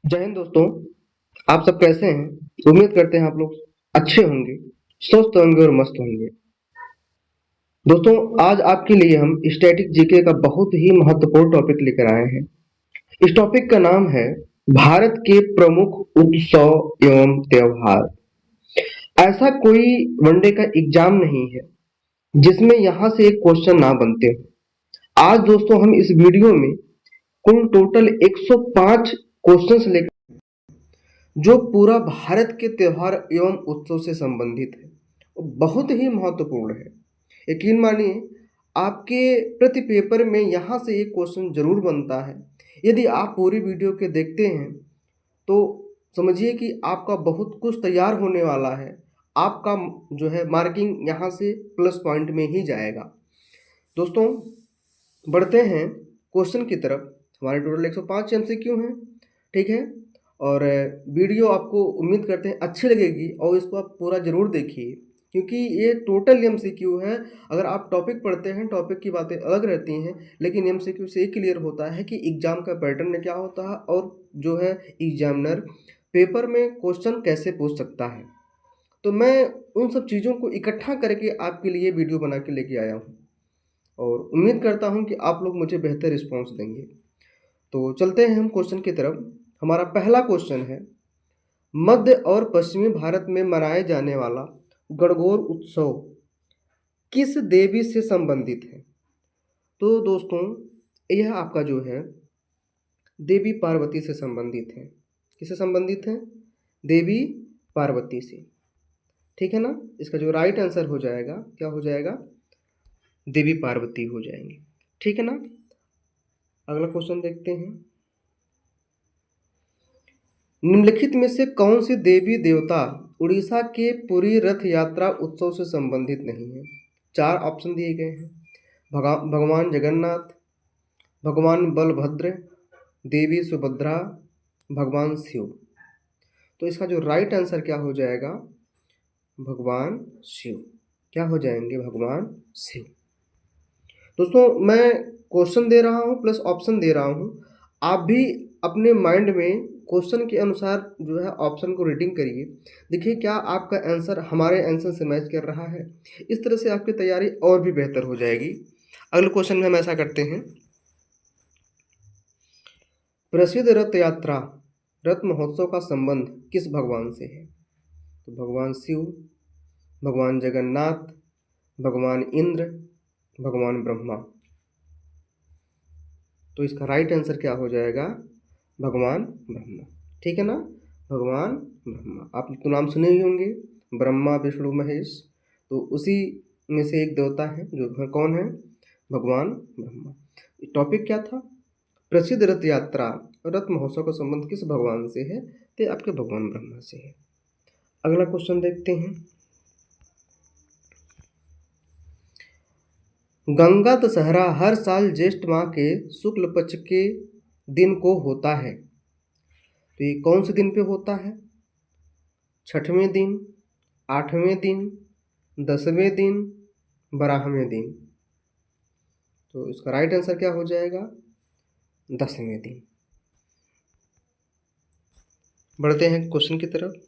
जय हिंद दोस्तों। आप सब कैसे हैं? उम्मीद करते हैं आप लोग अच्छे होंगे, स्वस्थ होंगे और मस्त होंगे। दोस्तों, आज आपके लिए हम स्टैटिक जीके का बहुत ही महत्वपूर्ण टॉपिक लेकर आए हैं। इस टॉपिक का नाम है भारत के प्रमुख उत्सव एवं त्योहार। ऐसा कोई वनडे का एग्जाम नहीं है जिसमें यहाँ से एक क्वेश्चन ना बनते हो। आज दोस्तों हम इस वीडियो में कुल टोटल 105 क्वेश्चंस लेकर जो पूरा भारत के त्योहार एवं उत्सव से संबंधित है, वो बहुत ही महत्वपूर्ण है। यकीन मानिए, आपके प्रति पेपर में यहाँ से एक क्वेश्चन जरूर बनता है। यदि आप पूरी वीडियो के देखते हैं तो समझिए कि आपका बहुत कुछ तैयार होने वाला है। आपका जो है मार्किंग यहाँ से प्लस पॉइंट में ही जाएगा। दोस्तों, बढ़ते हैं क्वेश्चन की तरफ। हमारे टोटल 105 एमसीक्यू हैं, ठीक है। और वीडियो आपको उम्मीद करते हैं अच्छी लगेगी और इसको आप पूरा ज़रूर देखिए, क्योंकि ये टोटल एमसीक्यू है। अगर आप टॉपिक पढ़ते हैं, टॉपिक की बातें अलग रहती हैं, लेकिन एमसीक्यू से एक क्लियर होता है कि एग्ज़ाम का पैटर्न क्या होता है और जो है एग्जामिनर पेपर में क्वेश्चन कैसे पूछ सकता है। तो मैं उन सब चीज़ों को इकट्ठा करके आपके लिए वीडियो बना के लेके आया हूँ और उम्मीद करता हूँ कि आप लोग मुझे बेहतर रिस्पॉन्स देंगे। तो चलते हैं हम क्वेश्चन की तरफ। हमारा पहला क्वेश्चन है, मध्य और पश्चिमी भारत में मनाए जाने वाला गणगौर उत्सव किस देवी से संबंधित है? तो दोस्तों, यह आपका जो है देवी पार्वती से संबंधित है। किससे संबंधित है? देवी पार्वती से, ठीक है ना। इसका जो राइट आंसर हो जाएगा, क्या हो जाएगा? देवी पार्वती हो जाएंगे, ठीक है ना। अगला क्वेश्चन देखते हैं। निम्नलिखित में से कौन सी देवी देवता उड़ीसा के पुरी रथ यात्रा उत्सव से संबंधित नहीं है? चार ऑप्शन दिए गए हैं। भगवान जगन्नाथ, भगवान बलभद्र, देवी सुभद्रा, भगवान शिव। तो इसका जो राइट आंसर क्या हो जाएगा? भगवान शिव। क्या हो जाएंगे? भगवान शिव। दोस्तों, मैं क्वेश्चन दे रहा हूँ प्लस ऑप्शन दे रहा हूँ। आप भी अपने माइंड में क्वेश्चन के अनुसार जो है ऑप्शन को रीडिंग करिए। देखिए क्या आपका आंसर हमारे आंसर से मैच कर रहा है। इस तरह से आपकी तैयारी और भी बेहतर हो जाएगी। अगले क्वेश्चन में हम ऐसा करते हैं, प्रसिद्ध रथ यात्रा रथ महोत्सव का संबंध किस भगवान से है? तो भगवान शिव, भगवान जगन्नाथ, भगवान इंद्र, भगवान ब्रह्मा। तो इसका राइट आंसर क्या हो जाएगा? भगवान ब्रह्मा, ठीक है ना। भगवान ब्रह्मा, आप तो नाम सुने ही होंगे, ब्रह्मा विष्णु महेश। तो उसी में से एक देवता है जो कौन है? भगवान ब्रह्मा। टॉपिक क्या था? प्रसिद्ध रथ यात्रा रथ महोत्सव का संबंध किस भगवान से है? तो आपके भगवान ब्रह्मा से है। अगला क्वेश्चन देखते हैं, गंगा दशहरा हर साल ज्येष्ठ माह के शुक्ल पक्ष के दिन को होता है। तो ये कौन से दिन पे होता है? छठवें दिन, आठवें दिन, 10वें दिन, 12वें दिन। तो इसका राइट आंसर क्या हो जाएगा? 10वें दिन। बढ़ते हैं क्वेश्चन की तरफ।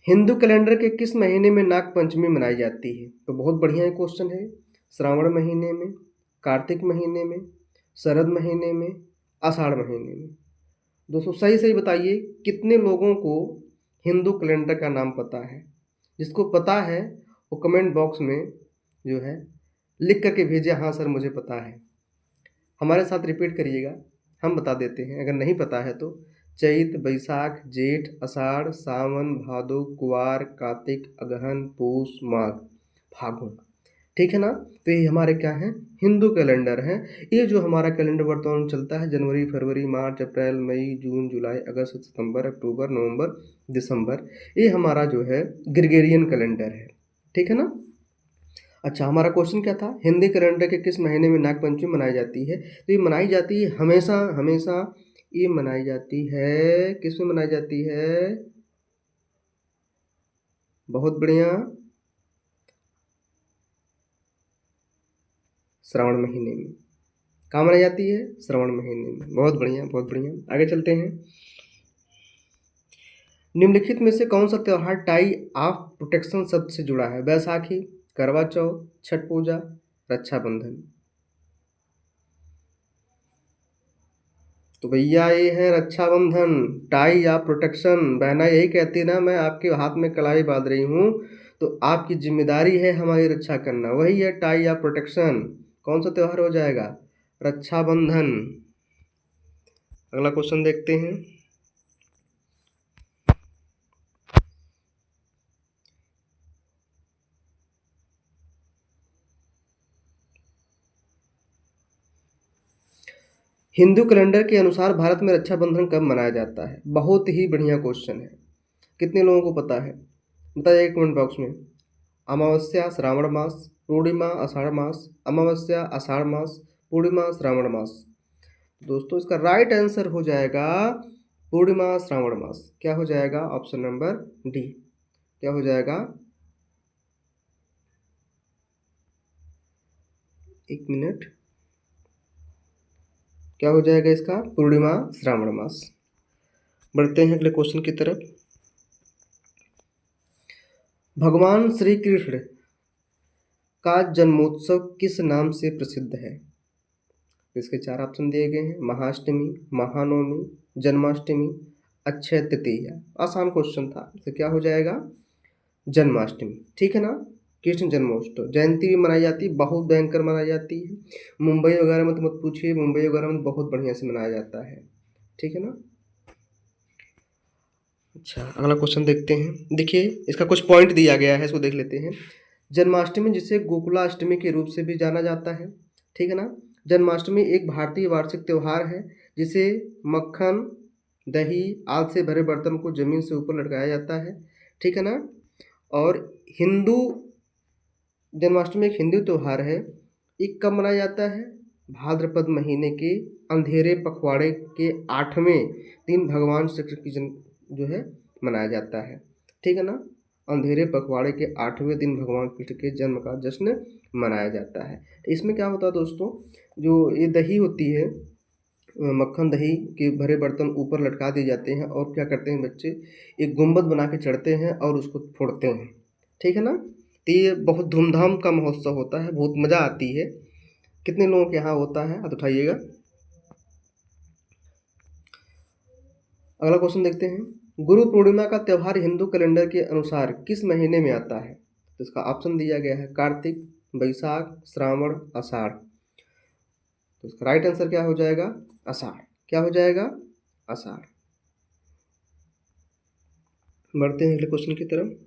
हिंदू कैलेंडर के किस महीने में नाग पंचमी मनाई जाती है? तो बहुत बढ़िया क्वेश्चन है। श्रावण महीने में, कार्तिक महीने में, शरद महीने में, आषाढ़ महीने में। दोस्तों सही सही बताइए, कितने लोगों को हिंदू कैलेंडर का नाम पता है? जिसको पता है वो कमेंट बॉक्स में जो है लिख करके भेजिए, हाँ सर मुझे पता है। हमारे साथ रिपीट करिएगा, हम बता देते हैं। अगर नहीं पता है तो चैत, बैसाख, जेठ, आषाढ़, सावन, भादो, कुवार, कार्तिक, अगहन, पूस, माघ, फागुन, ठीक है ना। तो ये हमारे क्या हैं? हिंदू कैलेंडर हैं। ये जो हमारा कैलेंडर वर्तमान चलता है, जनवरी, फरवरी, मार्च, अप्रैल, मई, जून, जुलाई, अगस्त, सितंबर, अक्टूबर, नवंबर, दिसंबर, ये हमारा जो है ग्रेगोरियन कैलेंडर है, ठीक है ना। अच्छा, हमारा क्वेश्चन क्या था? हिंदी कैलेंडर के किस महीने में नाग पंचमी मनाई जाती है? तो ये मनाई जाती है हमेशा हमेशा, ये मनाई जाती है किस में मनाई जाती है? बहुत बढ़िया, श्रावण महीने में, कहाँ मनाई जाती है? श्रावण महीने में। बहुत बढ़िया, बहुत बढ़िया। आगे चलते हैं। निम्नलिखित में से कौन सा त्योहार टाई ऑफ प्रोटेक्शन शब्द से जुड़ा है? बैसाखी, करवा चौथ, छठ पूजा, रक्षाबंधन। तो भैया ये है रक्षाबंधन। टाई ऑफ प्रोटेक्शन, बहना यही कहती है ना, मैं आपके हाथ में कलाई बांध रही हूँ तो आपकी जिम्मेदारी है हमारी रक्षा करना, वही है टाई ऑफ प्रोटेक्शन। कौन सा त्योहार हो जाएगा? रक्षाबंधन। अगला क्वेश्चन देखते हैं। हिंदू कैलेंडर के अनुसार भारत में रक्षाबंधन कब मनाया जाता है? बहुत ही बढ़िया क्वेश्चन है। कितने लोगों को पता है? बताइए कमेंट बॉक्स में। अमावस्या श्रावण मास, पूर्णिमा आषाढ़ मास, अमावस्या आषाढ़ मास, पूर्णिमा श्रावण मास। दोस्तों इसका राइट आंसर हो जाएगा पूर्णिमा श्रावण मास। क्या हो जाएगा? Option number D. क्या हो जाएगा? एक मिनट, क्या हो जाएगा इसका? पूर्णिमा श्रावण मास। बढ़ते हैं अगले क्वेश्चन की तरफ। भगवान श्री कृष्ण का जन्मोत्सव किस नाम से प्रसिद्ध है? इसके चार ऑप्शन दिए गए हैं। महाअष्टमी, महानवमी, जन्माष्टमी, अक्षय तृतीया। आसान क्वेश्चन था, तो क्या हो जाएगा? जन्माष्टमी। ठीक है ना? कृष्ण जन्मोत्सव जयंती भी मनाई जाती है, बहुत भयंकर मनाई जाती है। मुंबई वगैरह में तो मत पूछिए, मुंबई वगैरह में बहुत बढ़िया से मनाया जाता है। ठीक है ना? अच्छा, अगला क्वेश्चन देखते हैं। देखिए इसका कुछ पॉइंट दिया गया है, इसको देख लेते हैं। जन्माष्टमी जिसे गोकुलाष्टमी के रूप से भी जाना जाता है। ठीक है ना? जन्माष्टमी एक भारतीय वार्षिक त्यौहार है जिसे मक्खन, दही आदि से भरे बर्तन को जमीन से ऊपर लटकाया जाता है। ठीक है ना? और हिंदू जन्माष्टमी एक हिंदू त्यौहार है। ये कब मनाया जाता है? भाद्रपद महीने के अंधेरे पखवाड़े के 8वें दिन भगवान श्री कृष्ण की जन्म जो है मनाया जाता है। ठीक है ना? अंधेरे पखवाड़े के 8वें दिन भगवान कृष्ण के जन्म का जश्न मनाया जाता है। तो इसमें क्या होता है दोस्तों, जो ये दही होती है, मक्खन दही के भरे बर्तन ऊपर लटका दिए जाते हैं और क्या करते हैं बच्चे, एक गुंबद बना के चढ़ते हैं और उसको फोड़ते हैं। ठीक है ना? तो ये बहुत धूमधाम का महोत्सव होता है, बहुत मज़ा आती है। कितने लोगों के यहाँ होता है हाथ उठाइएगा। अगला क्वेश्चन देखते हैं। गुरु पूर्णिमा का त्यौहार हिंदू कैलेंडर के अनुसार किस महीने में आता है? तो इसका ऑप्शन दिया गया है कार्तिक, बैसाख, श्रावण, आषाढ़। तो इसका राइट आंसर क्या हो जाएगा? आषाढ़। क्या हो जाएगा? आषाढ़। बढ़ते हैं अगले क्वेश्चन की तरफ।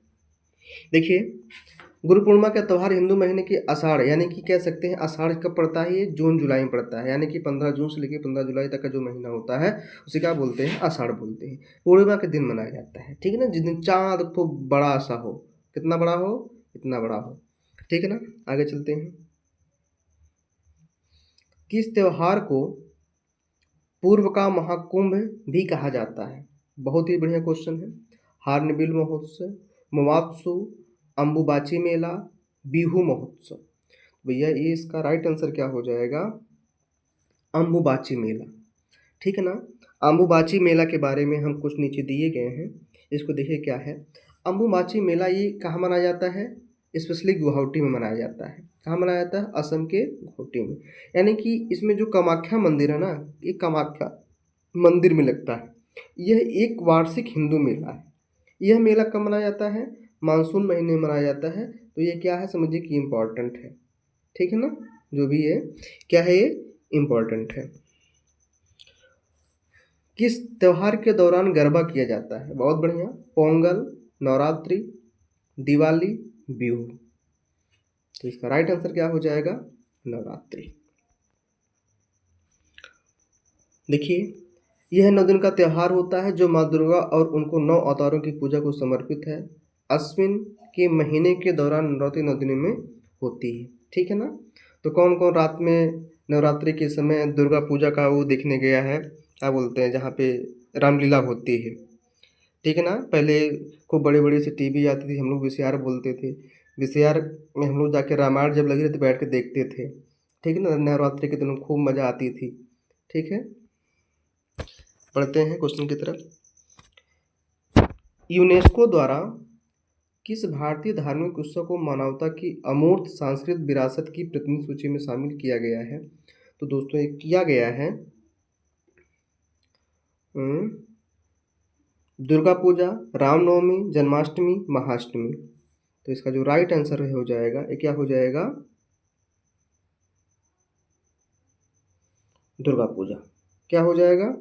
देखिए गुरु पूर्णिमा का त्यौहार हिंदू महीने की आषाढ़ यानी कि कह सकते हैं आषाढ़ कब पड़ता है? ये जून जुलाई में पड़ता है, यानी कि 15 जून से लेकर 15 जुलाई तक का जो महीना होता है उसे क्या बोलते हैं? आषाढ़ बोलते हैं। पूर्णिमा के दिन मनाया जाता है। ठीक है ना? जिस दिन चाँद खूब बड़ा सा हो। कितना बड़ा हो? इतना बड़ा हो। ठीक है ना? आगे चलते हैं। किस त्यौहार को पूर्व का महाकुंभ भी कहा जाता है? बहुत ही बढ़िया क्वेश्चन है। हार्नबिल महोत्सव, मवात्सु, अम्बुबाची मेला, बिहू महोत्सव। भैया ये इसका राइट आंसर क्या हो जाएगा? अम्बुबाची मेला। ठीक है ना? अम्बुबाची मेला के बारे में हम कुछ नीचे दिए गए हैं, इसको देखिए क्या है। अम्बुबाची मेला ये कहाँ मनाया जाता है? स्पेशली गुवाहाटी में मनाया जाता है। कहाँ मनाया जाता है? असम के गुवाहाटी में। यानी कि इसमें जो कामाख्या मंदिर है ना, ये कामाख्या मंदिर में लगता है। यह एक वार्षिक हिंदू मेला है। यह मेला कब मनाया जाता है? मानसून महीने में मनाया जाता है। तो ये क्या है समझिए कि इम्पॉर्टेंट है। ठीक है ना? जो भी है क्या है, ये इम्पॉर्टेंट है। किस त्यौहार के दौरान गरबा किया जाता है? बहुत बढ़िया। पोंगल, नवरात्रि, दिवाली, बिहू। तो इसका राइट आंसर क्या हो जाएगा? नवरात्रि। देखिए यह 9 दिन का त्यौहार होता है जो माँ दुर्गा और उनको 9 अवतारों की पूजा को समर्पित है। अश्विन के महीने के दौरान नवरात्रि 9 दिनों में होती है। ठीक है ना? तो कौन कौन रात में नवरात्रि के समय दुर्गा पूजा का वो देखने गया है, क्या बोलते हैं, जहाँ पे रामलीला होती है। ठीक है ना? पहले खूब बड़े बड़े से टीवी आती थी, हम लोग वीसीआर बोलते थे। वीसीआर में हम लोग जाके रामायण जब लगी रहती बैठ के देखते थे। ठीक है ना, नवरात्रि के दिनों खूब मज़ा आती थी। ठीक है, पढ़ते हैं क्वेश्चन की तरफ। यूनेस्को द्वारा किस भारतीय धार्मिक उत्सव को मानवता की अमूर्त सांस्कृतिक विरासत की प्रतिनिधि सूची में शामिल किया गया है? तो दोस्तों ये किया गया है दुर्गा पूजा, रामनवमी, जन्माष्टमी, महाअष्टमी। तो इसका जो राइट आंसर हो जाएगा, ये क्या हो जाएगा? दुर्गा पूजा। क्या हो जाएगा?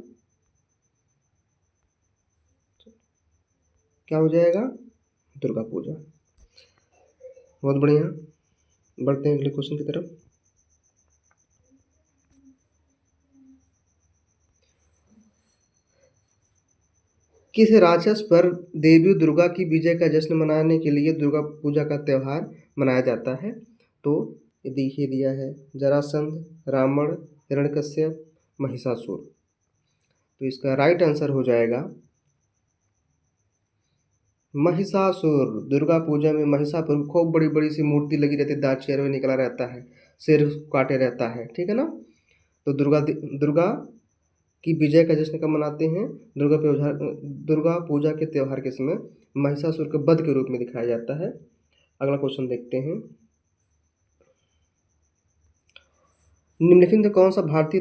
क्या हो जाएगा? दुर्गा पूजा। बहुत बढ़िया, बढ़ते हैं अगले क्वेश्चन की तरफ। किस राक्षस पर देवी दुर्गा की विजय का जश्न मनाने के लिए दुर्गा पूजा का त्यौहार मनाया जाता है? तो ये देखिए दिया है, जरासंध, रावण, हिरण्यकश्यप, महिषासुर। तो इसका राइट आंसर हो जाएगा महिषासुर। दुर्गा पूजा में महिषासुर खूब बड़ी बड़ी सी मूर्ति लगी रहती है, दांत चेहरे में निकला रहता है, सिर काटे रहता है। ठीक है ना, तो दुर्गा की विजय का जश्न कब मनाते हैं? दुर्गा पूजा के त्यौहार के समय महिषासुर के वध के रूप में दिखाया जाता है। अगला क्वेश्चन देखते हैं। निम्नलिखित में कौन सा भारतीय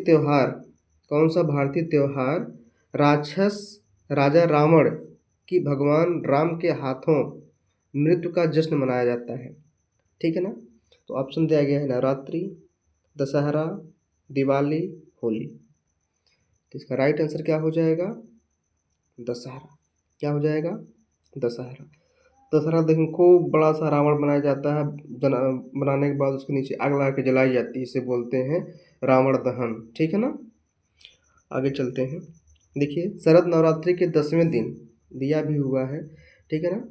त्योहार राक्षस राजा रावण की भगवान राम के हाथों मृत्यु का जश्न मनाया जाता है? ठीक है ना, तो ऑप्शन दिया गया है नवरात्रि, दशहरा, दिवाली, होली। तो इसका राइट आंसर क्या हो जाएगा? दशहरा। क्या हो जाएगा? दशहरा। दशहरा देखिए खूब बड़ा सा रावण बनाया जाता है, बनाने के बाद उसके नीचे आग लगा के जलाई जाती है, इसे बोलते हैं रावण दहन। ठीक है ना, आगे चलते हैं। देखिए शरद नवरात्रि के 10वें दिन दिया भी हुआ है। ठीक है ना,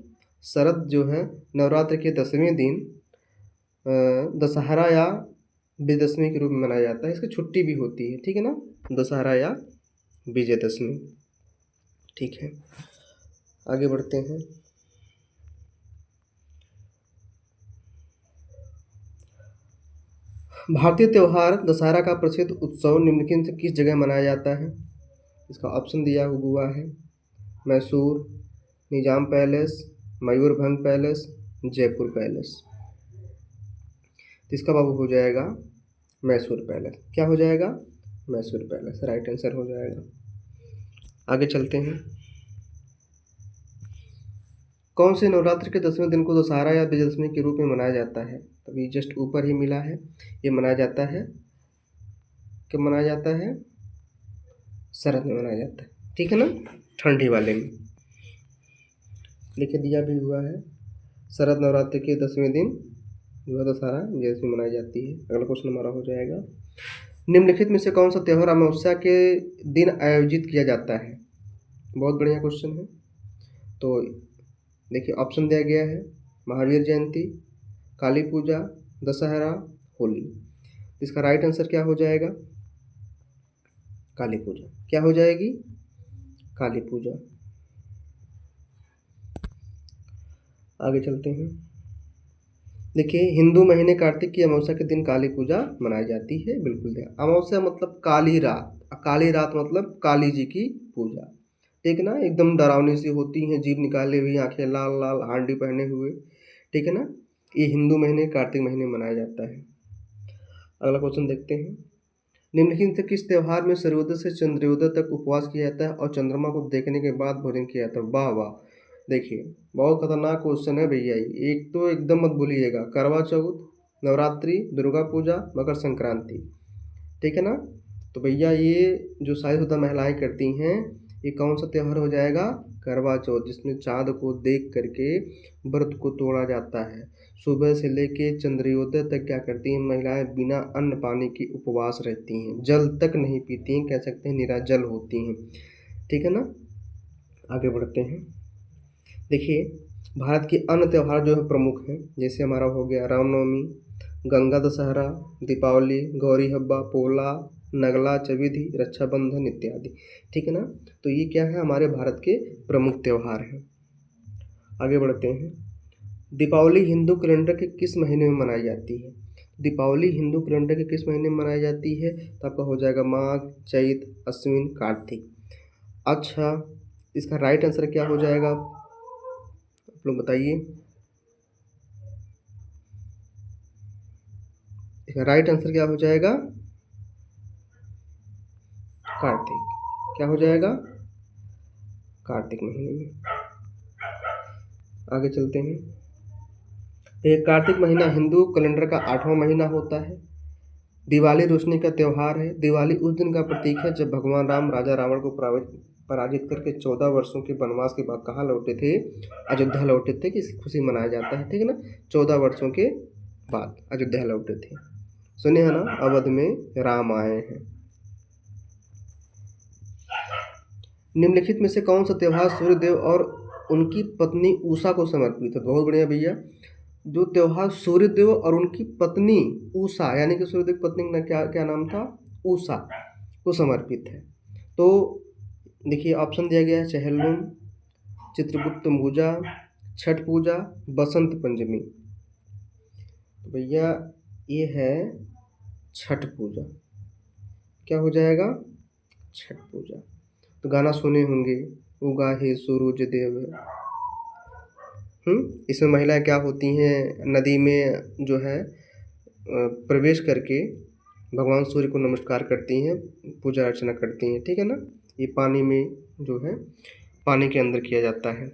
शरद जो है नवरात्रि के 10वें दिन दशहरा या विजयदशमी के रूप में मनाया जाता है। इसकी छुट्टी भी होती है। ठीक है ना, दशहरा या विजयदशमी। ठीक है, आगे बढ़ते हैं। भारतीय त्यौहार दशहरा का प्रसिद्ध उत्सव निम्नलिखित से किस जगह मनाया जाता है? इसका ऑप्शन दिया हुआ है Mysore, Nizam palace, Mayurbhanj palace, Jaipur palace. तो इसका बाबू हो जाएगा मैसूर पैलेस। क्या हो जाएगा? मैसूर पैलेस राइट आंसर हो जाएगा। आगे चलते हैं। कौन से नवरात्र के 10वें दिन को दशहरा या विजयदशमी के रूप में मनाया जाता है? अभी जस्ट ऊपर ही मिला है, ये मनाया जाता है, कब मनाया जाता है? शरद में मनाया जाता है। ठीक है ना, ठंडी वाले में। देखिए दिया भी हुआ है, शरद नवरात्रि के 10वें दिन जो दशहरा विजयदशमी मनाई जाती है। अगला क्वेश्चन हमारा हो जाएगा, निम्नलिखित में से कौन सा त्यौहार अमावस्या के दिन आयोजित किया जाता है? बहुत बढ़िया क्वेश्चन है। तो देखिए ऑप्शन दिया गया है महावीर जयंती, काली पूजा, दशहरा, होली। इसका राइट आंसर क्या हो जाएगा? काली पूजा। क्या हो जाएगी? काली पूजा। आगे चलते हैं। देखिए हिंदू महीने कार्तिक की अमावस्या के दिन काली पूजा मनाई जाती है। बिल्कुल ध्यान, अमावस्या मतलब काली रात, काली रात मतलब काली जी की पूजा। ठीक है ना, एकदम डरावनी सी होती हैं, जीभ निकाले हुई, आंखें लाल लाल, हांडी पहने हुए। ठीक है ना, ये हिंदू महीने कार्तिक महीने मनाया जाता है। अगला क्वेश्चन देखते हैं। निम्नलिखित से किस त्यौहार में सूर्योदय से चंद्रोदय तक उपवास किया जाता है और चंद्रमा को देखने के बाद भोजन किया जाता है? वाह वाह, देखिए बहुत खतरनाक क्वेश्चन है भैया। एक तो एकदम मत भूलिएगा, करवा चौथ, नवरात्रि, दुर्गा पूजा, मकर संक्रांति। ठीक है ना, तो भैया ये जो शादीशुदा महिलाएं करती हैं, ये कौन सा त्यौहार हो जाएगा? करवा चौथ, जिसमें चाँद को देख करके व्रत को तोड़ा जाता है। सुबह से लेके चंद्रोदय तक क्या करती हैं महिलाएं? बिना अन्न पानी के उपवास रहती हैं, जल तक नहीं पीती हैं, कह सकते हैं निराजल होती हैं। ठीक है ना, आगे बढ़ते हैं। देखिए भारत के अन्य त्यौहार जो है प्रमुख हैं, जैसे हमारा हो गया रामनवमी, गंगा दशहरा, दीपावली, गौरी हब्बा, पोला, नगला चविधि, रक्षाबंधन इत्यादि। ठीक है ना, तो ये क्या है? हमारे भारत के प्रमुख त्यौहार हैं। आगे बढ़ते हैं। दीपावली हिंदू कैलेंडर के किस महीने में मनाई जाती है? दीपावली हिंदू कैलेंडर के किस महीने में मनाई जाती है? तो आपका हो जाएगा माघ, चैत, अश्विन, कार्तिक। अच्छा, इसका राइट आंसर क्या हो जाएगा आप लोग बताइए। इसका राइट आंसर क्या हो जाएगा? कार्तिक। क्या हो जाएगा? कार्तिक महीने में। आगे चलते हैं। ये कार्तिक महीना हिंदू कैलेंडर का 8वां महीना होता है। दिवाली रोशनी का त्यौहार है। दिवाली उस दिन का प्रतीक है जब भगवान राम राजा रावण को पराजित करके 14 वर्षों के वनवास के बाद कहाँ लौटे थे? अयोध्या लौटे थे, कि इसकी खुशी मनाया जाता है, ठीक है ना। 14 वर्षों के बाद अयोध्या लौटे थे। सुने है ना, अवध में राम आए हैं। निम्नलिखित में से कौन सा त्यौहार सूर्यदेव और उनकी पत्नी उषा को समर्पित है? बहुत बढ़िया भैया। जो त्यौहार सूर्यदेव और उनकी पत्नी उषा, यानी कि सूर्यदेव की पत्नी का क्या क्या नाम था? उषा, को समर्पित है। तो देखिए ऑप्शन दिया गया है चहलम, चित्रगुप्त पूजा, छठ पूजा, बसंत पंचमी। तो भैया ये है छठ पूजा। क्या हो जाएगा? छठ पूजा। तो गाना सुने होंगे, उगा है सूरज देव। इसमें महिलाएं क्या होती हैं? नदी में जो है प्रवेश करके भगवान सूर्य को नमस्कार करती हैं, पूजा अर्चना करती हैं, ठीक है ना। ये पानी में जो है, पानी के अंदर किया जाता है।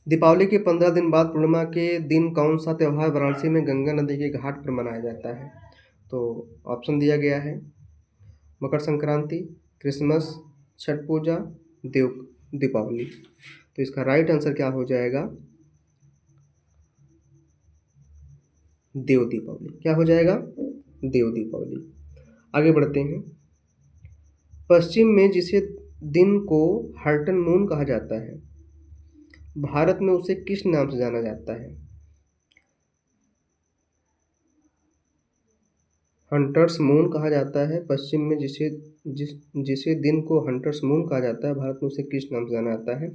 दीपावली के 15 दिन बाद पूर्णिमा के दिन कौन सा त्यौहार वाराणसी में गंगा नदी के घाट पर मनाया जाता है? तो ऑप्शन दिया गया है मकर संक्रांति, क्रिसमस, छठ पूजा, दीपावली। तो इसका राइट आंसर क्या हो जाएगा? देव दीपावली। क्या हो जाएगा? देव दीपावली। आगे बढ़ते हैं। पश्चिम में जिसे दिन को हर्टन मून कहा जाता है, भारत में उसे किस नाम से जाना जाता है? हंटर्स मून कहा जाता है पश्चिम में जिसे दिन को हंटर्स मून कहा जाता है, भारत में उसे किस नाम से जाना जाता है?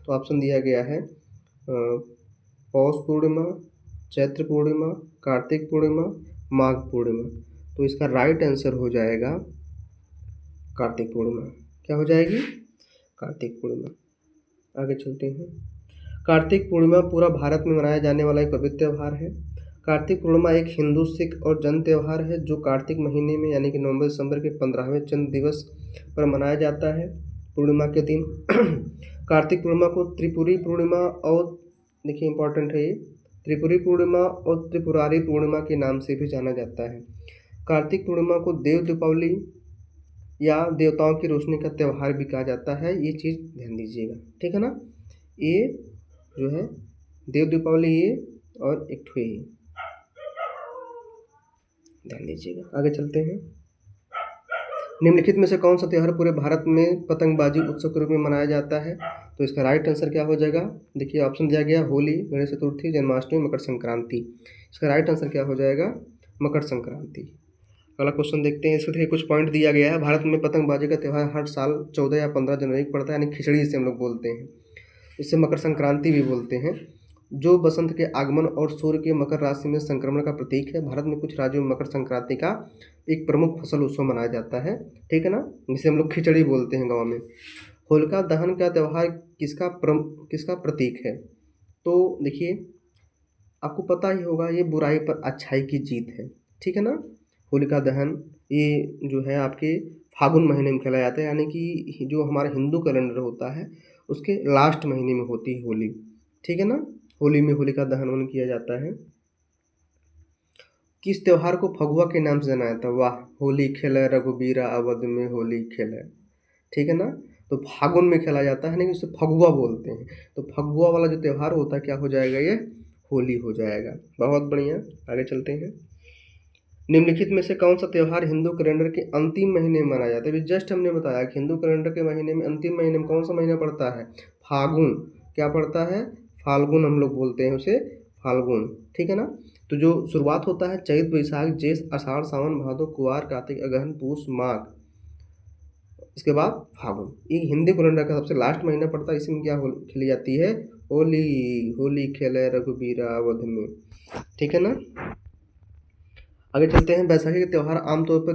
तो ऑप्शन दिया गया है पौष पूर्णिमा, चैत्र पूर्णिमा, कार्तिक पूर्णिमा, माघ पूर्णिमा। तो इसका राइट आंसर हो जाएगा कार्तिक पूर्णिमा। क्या हो जाएगी? कार्तिक पूर्णिमा। आगे चलते हैं। कार्तिक पूर्णिमा पूरा भारत में मनाया जाने वाला एक पवित्र त्यौहार है। कार्तिक पूर्णिमा एक हिंदू, सिख और जैन त्यौहार है जो कार्तिक महीने में यानी कि नवंबर दिसंबर के 15वें चंद्र दिवस पर मनाया जाता है। पूर्णिमा के दिन कार्तिक पूर्णिमा को त्रिपुरी पूर्णिमा और देखिए इंपॉर्टेंट है ये, त्रिपुरी पूर्णिमा और त्रिपुरारी पूर्णिमा के नाम से भी जाना जाता है। कार्तिक पूर्णिमा को देव दीपावली या देवताओं की रोशनी का त्यौहार भी कहा जाता है। ये चीज़ ध्यान दीजिएगा, ठीक है ना। ये जो है देव दीपावली, ये और एक ठो ये ध्यान दीजिएगा। आगे चलते हैं। निम्नलिखित में से कौन सा त्यौहार पूरे भारत में पतंगबाजी उत्सव के रूप में मनाया जाता है? तो इसका राइट आंसर क्या हो जाएगा? देखिए ऑप्शन दिया गया होली, गणेश चतुर्थी, जन्माष्टमी, मकर संक्रांति। इसका राइट आंसर क्या हो जाएगा? मकर संक्रांति। अगला क्वेश्चन देखते हैं। इसके कुछ पॉइंट दिया गया है। भारत में पतंगबाजी का त्यौहार हर साल 14 या 15 जनवरी को पड़ता है, यानी खिचड़ी इसे हम लोग बोलते हैं। इसे मकर संक्रांति भी बोलते हैं, जो बसंत के आगमन और सूर्य के मकर राशि में संक्रमण का प्रतीक है। भारत में कुछ राज्यों में मकर संक्रांति का एक प्रमुख फसल उत्सव मनाया जाता है, ठीक है ना, जिसे हम लोग खिचड़ी बोलते हैं गांव में। होलिका दहन का त्यौहार किसका प्रतीक है? तो देखिए आपको पता ही होगा, ये बुराई पर अच्छाई की जीत है, ठीक है ना। होलिका दहन ये जो है आपके फागुन महीने में खेला जाता है, यानी कि जो हमारा हिंदू कैलेंडर होता है उसके लास्ट महीने में होती है होली, ठीक है ना। होली में होलिका दहन किया जाता है। किस त्यौहार को फगुआ के नाम से जाना जाता है? वाह, होली खेले रघुबीरा अवध में होली खेले, ठीक है ना। तो फागुन में खेला जाता है, नहीं उसे फगुआ बोलते हैं। तो फगुआ वाला जो त्यौहार होता है क्या हो जाएगा? ये होली हो जाएगा। बहुत बढ़िया। आगे चलते हैं। निम्नलिखित में से कौन सा त्यौहार हिंदू कैलेंडर के अंतिम महीने में मनाया जाता है? अभी जस्ट हमने बताया कि हिंदू कैलेंडर के महीने में अंतिम महीने में कौन सा महीना पड़ता है? फागुन। क्या पड़ता है? फाल्गुन हम लोग बोलते हैं उसे, फाल्गुन, ठीक है ना। तो जो शुरुआत होता है चैत, बैसाख, ज्येष्ठ, आषाढ़, सावन, भादो, कुवार, कार्तिक, अगहन, पूस, माघ, इसके बाद फागुन। ये हिंदी कैलेंडर का सबसे लास्ट महीना पड़ता है। इसमें क्या खेली जाती है? होली। होली खेले रघुबीरा अवध में, ठीक है ना। आगे चलते हैं। बैसाखी का त्यौहार आमतौर पर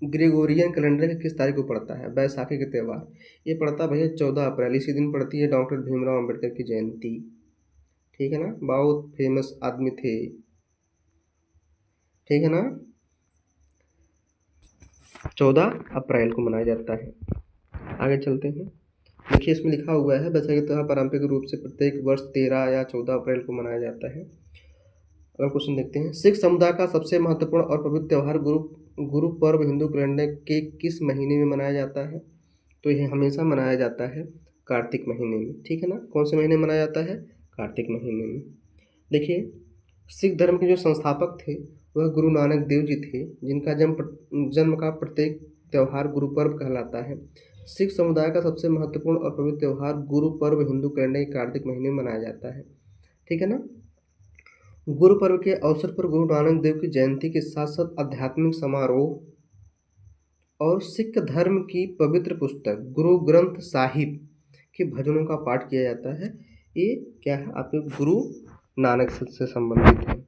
ग्रेगोरियन कैलेंडर के किस तारीख को पड़ता है? बैसाखी का त्यौहार ये पड़ता है भैया 14 अप्रैल। इसी दिन पड़ती है डॉक्टर भीमराव अम्बेडकर की जयंती। ठीक है ना, बहुत फेमस आदमी थे। ठीक है ना, 14 अप्रैल को मनाया जाता है। आगे चलते हैं। देखिए इसमें लिखा हुआ है बैसाखी त्यौहार पारंपरिक रूप से प्रत्येक वर्ष 13 या 14 अप्रैल को मनाया जाता है। अगला क्वेश्चन देखते हैं। सिख समुदाय का सबसे महत्वपूर्ण और पवित्र त्यौहार गुरु पर्व हिंदू कैलेंडर के किस महीने में मनाया जाता है? तो यह हमेशा मनाया जाता है कार्तिक महीने में। ठीक है ना, कौन से महीने में मनाया जाता है? कार्तिक महीने में। देखिए सिख धर्म के जो संस्थापक थे वह गुरु नानक देव जी थे, जिनका जन्म का प्रत्येक त्यौहार गुरु पर्व कहलाता है। सिख समुदाय का सबसे महत्वपूर्ण और पवित्र त्यौहार गुरु पर्व हिंदू कैलेंडर के कार्तिक महीने में मनाया जाता है। ठीक है ना, गुरु पर्व के अवसर पर गुरु नानक देव की जयंती के साथ साथ आध्यात्मिक समारोह और सिख धर्म की पवित्र पुस्तक गुरु ग्रंथ साहिब के भजनों का पाठ किया जाता है। ये क्या है? आपके गुरु नानक से संबंधित है।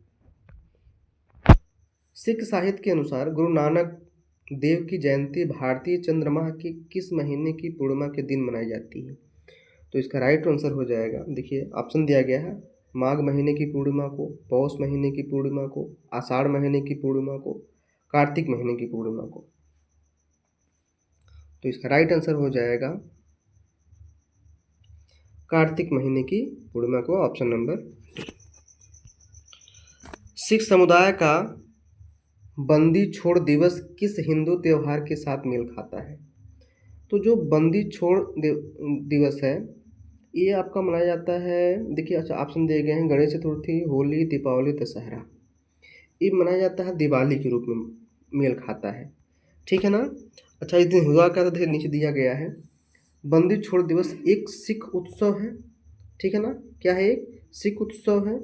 सिख साहित्य के अनुसार गुरु नानक देव की जयंती भारतीय चंद्रमा के किस महीने की पूर्णिमा के दिन मनाई जाती है? तो इसका राइट आंसर हो जाएगा, देखिए ऑप्शन दिया गया है, माघ महीने की पूर्णिमा को, पौष महीने की पूर्णिमा को, आषाढ़ महीने की पूर्णिमा को, कार्तिक महीने की पूर्णिमा को। तो इसका राइट आंसर हो जाएगा कार्तिक महीने की पूर्णिमा को, ऑप्शन नंबर। सिख समुदाय का बंदी छोड़ दिवस किस हिंदू त्योहार के साथ मेल खाता है? तो जो बंदी छोड़ दिवस है ये आपका मनाया जाता है, देखिए अच्छा ऑप्शन दिए गए हैं, गणेश चतुर्थी, होली, दीपावली, दशहरा। ये मनाया जाता है दिवाली के रूप में मेल खाता है। ठीक है ना, अच्छा इस दिन हुआ क्या था, देखिए नीचे दिया गया है। बंदी छोड़ दिवस एक सिख उत्सव है। ठीक है ना, क्या है? एक सिख उत्सव है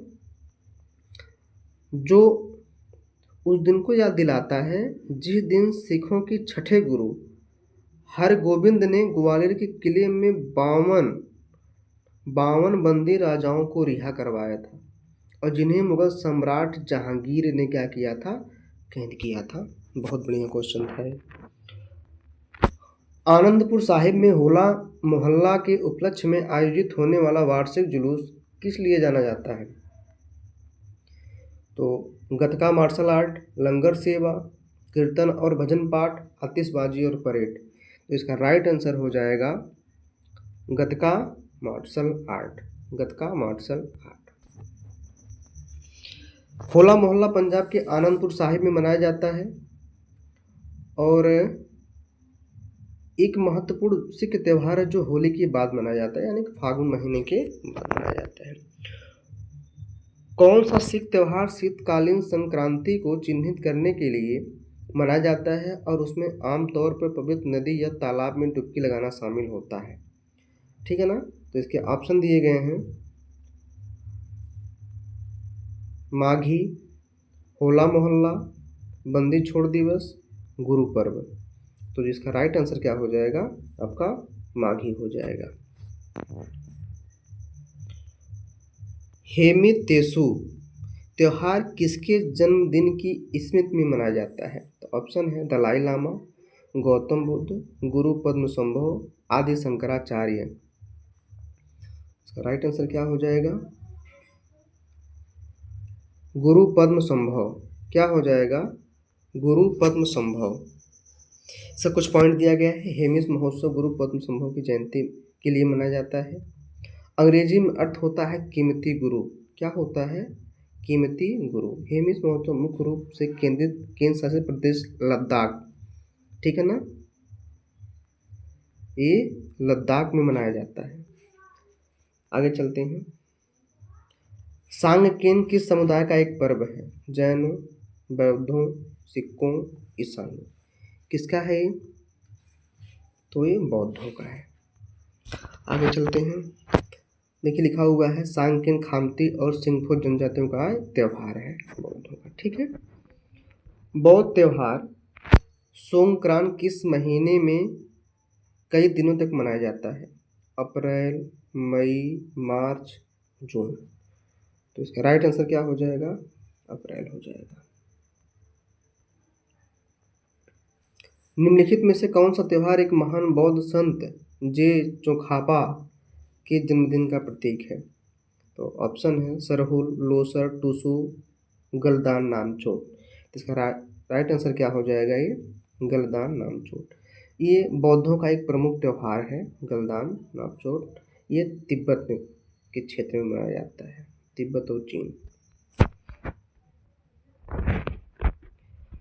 जो उस दिन को याद दिलाता है जिस दिन सिखों की छठे गुरु हरगोबिंद ने ग्वालियर के किले में 52 बंदी राजाओं को रिहा करवाया था और जिन्हें मुगल सम्राट जहांगीर ने क्या किया था? कैद किया था। बहुत बढ़िया क्वेश्चन था ये। आनंदपुर साहिब में होला मोहल्ला के उपलक्ष्य में आयोजित होने वाला वार्षिक जुलूस किस लिए जाना जाता है? तो गतका मार्शल आर्ट, लंगर सेवा, कीर्तन और भजन पाठ, आतिशबाजी और परेड। तो इसका राइट आंसर हो जाएगा गतका मार्शल आर्ट। गतका मार्शल आर्ट। होला मोहल्ला पंजाब के आनंदपुर साहिब में मनाया जाता है और एक महत्वपूर्ण सिख त्यौहार है जो होली के बाद मनाया जाता है, यानी कि फागुन महीने के बाद मनाया जाता है। कौन सा सिख त्यौहार शीतकालीन संक्रांति को चिन्हित करने के लिए मनाया जाता है और उसमें आमतौर पर पवित्र नदी या तालाब में डुबकी लगाना शामिल होता है? ठीक है ना, तो इसके ऑप्शन दिए गए हैं, माघी, होला मोहल्ला, बंदी छोड़ दिवस, गुरु पर्व। तो जिसका राइट आंसर क्या हो जाएगा? आपका माघी हो जाएगा। हेमी तेसु त्योहार किसके जन्मदिन की स्मृति में मनाया जाता है? तो ऑप्शन है दलाई लामा, गौतम बुद्ध, गुरु पद्म संभव, आदि शंकराचार्य। इसका राइट आंसर क्या हो जाएगा? गुरु पद्म संभव। क्या हो जाएगा? गुरु पद्म संभव। इसका कुछ पॉइंट दिया गया है। हेमिस महोत्सव गुरु पद्म संभव की जयंती के लिए मनाया जाता है। अंग्रेजी में अर्थ होता है कीमती गुरु। क्या होता है? कीमती गुरु। हेमिस महोत्सव मुख्य रूप से केंद्र शासित प्रदेश लद्दाख, ठीक है ना, ये लद्दाख में मनाया जाता है। आगे चलते हैं। सांगकेन किस समुदाय का एक पर्व है? जैनों, बौद्धों, सिखों, ईसाइयों। किसका है ये? तो ये बौद्धों का है। आगे चलते हैं। देखिए लिखा हुआ है सांगकेन खामती और सिंगफो जनजातियों का त्यौहार है बौद्धों का। ठीक है, बौद्ध त्यौहार सोंगक्रांत किस महीने में कई दिनों तक मनाया जाता है? अप्रैल, मई, मार्च, जून। तो इसका राइट आंसर क्या हो जाएगा? अप्रैल हो जाएगा। निम्नलिखित में से कौन सा त्योहार एक महान बौद्ध संत जे चोखापा के जन्मदिन का प्रतीक है? तो ऑप्शन है सरहुल, लोसर, टुसु, गलदान नामचोट। इसका राइट आंसर क्या हो जाएगा? ये गलदान नामचोट। ये बौद्धों का एक प्रमुख त्योहार है गलदान नामचोट। ये तिब्बत में के क्षेत्र में मनाया जाता है, तिब्बत और चीन।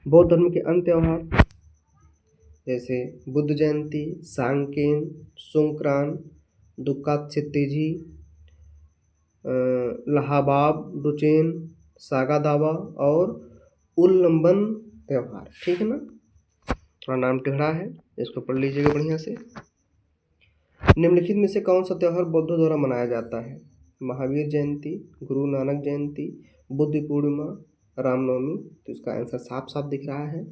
बौद्ध धर्म के अन्य त्योहार जैसे बुद्ध जयंती, सांकेन, संक्रांत, दुक्कात्सित्तेजी, लहाबाब डुचेन, सागा दावा और उल्लंबन त्योहार। ठीक है ना, थोड़ा नाम टेढ़ा है, इसको पढ़ लीजिएगा बढ़िया से। निम्नलिखित में से कौन सा त्योहार बौद्धों द्वारा मनाया जाता है? महावीर जयंती, गुरु नानक जयंती, बुद्ध पूर्णिमा, रामनवमी। तो इसका आंसर साफ साफ दिख रहा है,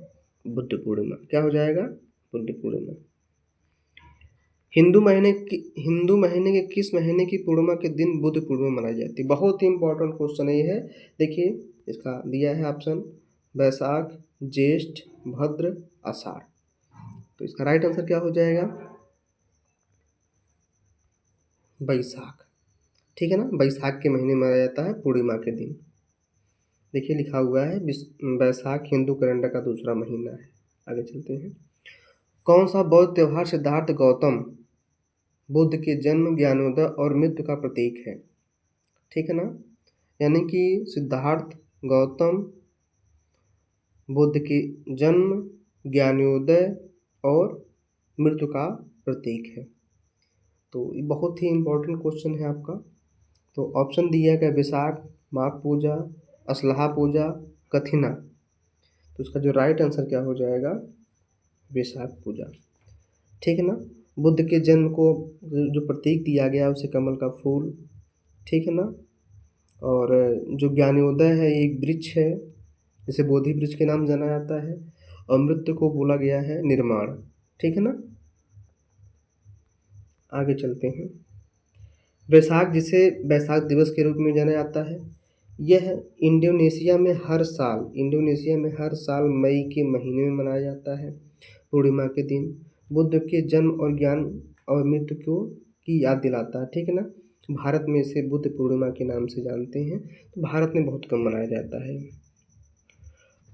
बुद्ध पूर्णिमा। क्या हो जाएगा? बुद्ध पूर्णिमा। हिंदू महीने के किस महीने की पूर्णिमा के दिन बुद्ध पूर्णिमा मनाई जाती है? बहुत ही इंपॉर्टेंट क्वेश्चन ये है। देखिए इसका दिया है ऑप्शन वैशाख, ज्येष्ठ, भद्र, आषाढ़। तो इसका राइट आंसर क्या हो जाएगा? बैसाख। ठीक है ना, बैसाख के महीने मनाया जाता है पूर्णिमा के दिन। देखिए लिखा हुआ है बैसाख हिंदू कैलेंडर का दूसरा महीना है। आगे चलते हैं। कौन सा बौद्ध त्योहार सिद्धार्थ गौतम बुद्ध के जन्म, ज्ञानोदय और मृत्यु का प्रतीक है? ठीक है ना, यानी कि सिद्धार्थ गौतम बुद्ध के जन्म, ज्ञानोदय और मृत्यु का प्रतीक है। तो ये बहुत ही इम्पोर्टेंट क्वेश्चन है आपका। तो ऑप्शन दिया गया विशाख, माघ पूजा, असलहा पूजा, कथिना। तो इसका जो राइट आंसर क्या हो जाएगा? विशाख पूजा। ठीक है ना, बुद्ध के जन्म को जो प्रतीक दिया गया उसे कमल का फूल। ठीक है ना, और जो ज्ञानोदय है ये एक वृक्ष है जिसे बोधि वृक्ष के नाम जाना जाता है, और मृत्यु को बोला गया है निर्माण। ठीक है ना, आगे चलते हैं। वैशाख, जिसे वैशाख दिवस के रूप में जाना जाता है, यह इंडोनेशिया में हर साल मई के महीने में मनाया जाता है। पूर्णिमा के दिन बुद्ध के जन्म और ज्ञान और मृत्यु की याद दिलाता है। ठीक है ना, भारत में इसे बुद्ध पूर्णिमा के नाम से जानते हैं। तो भारत में बहुत कम मनाया जाता है।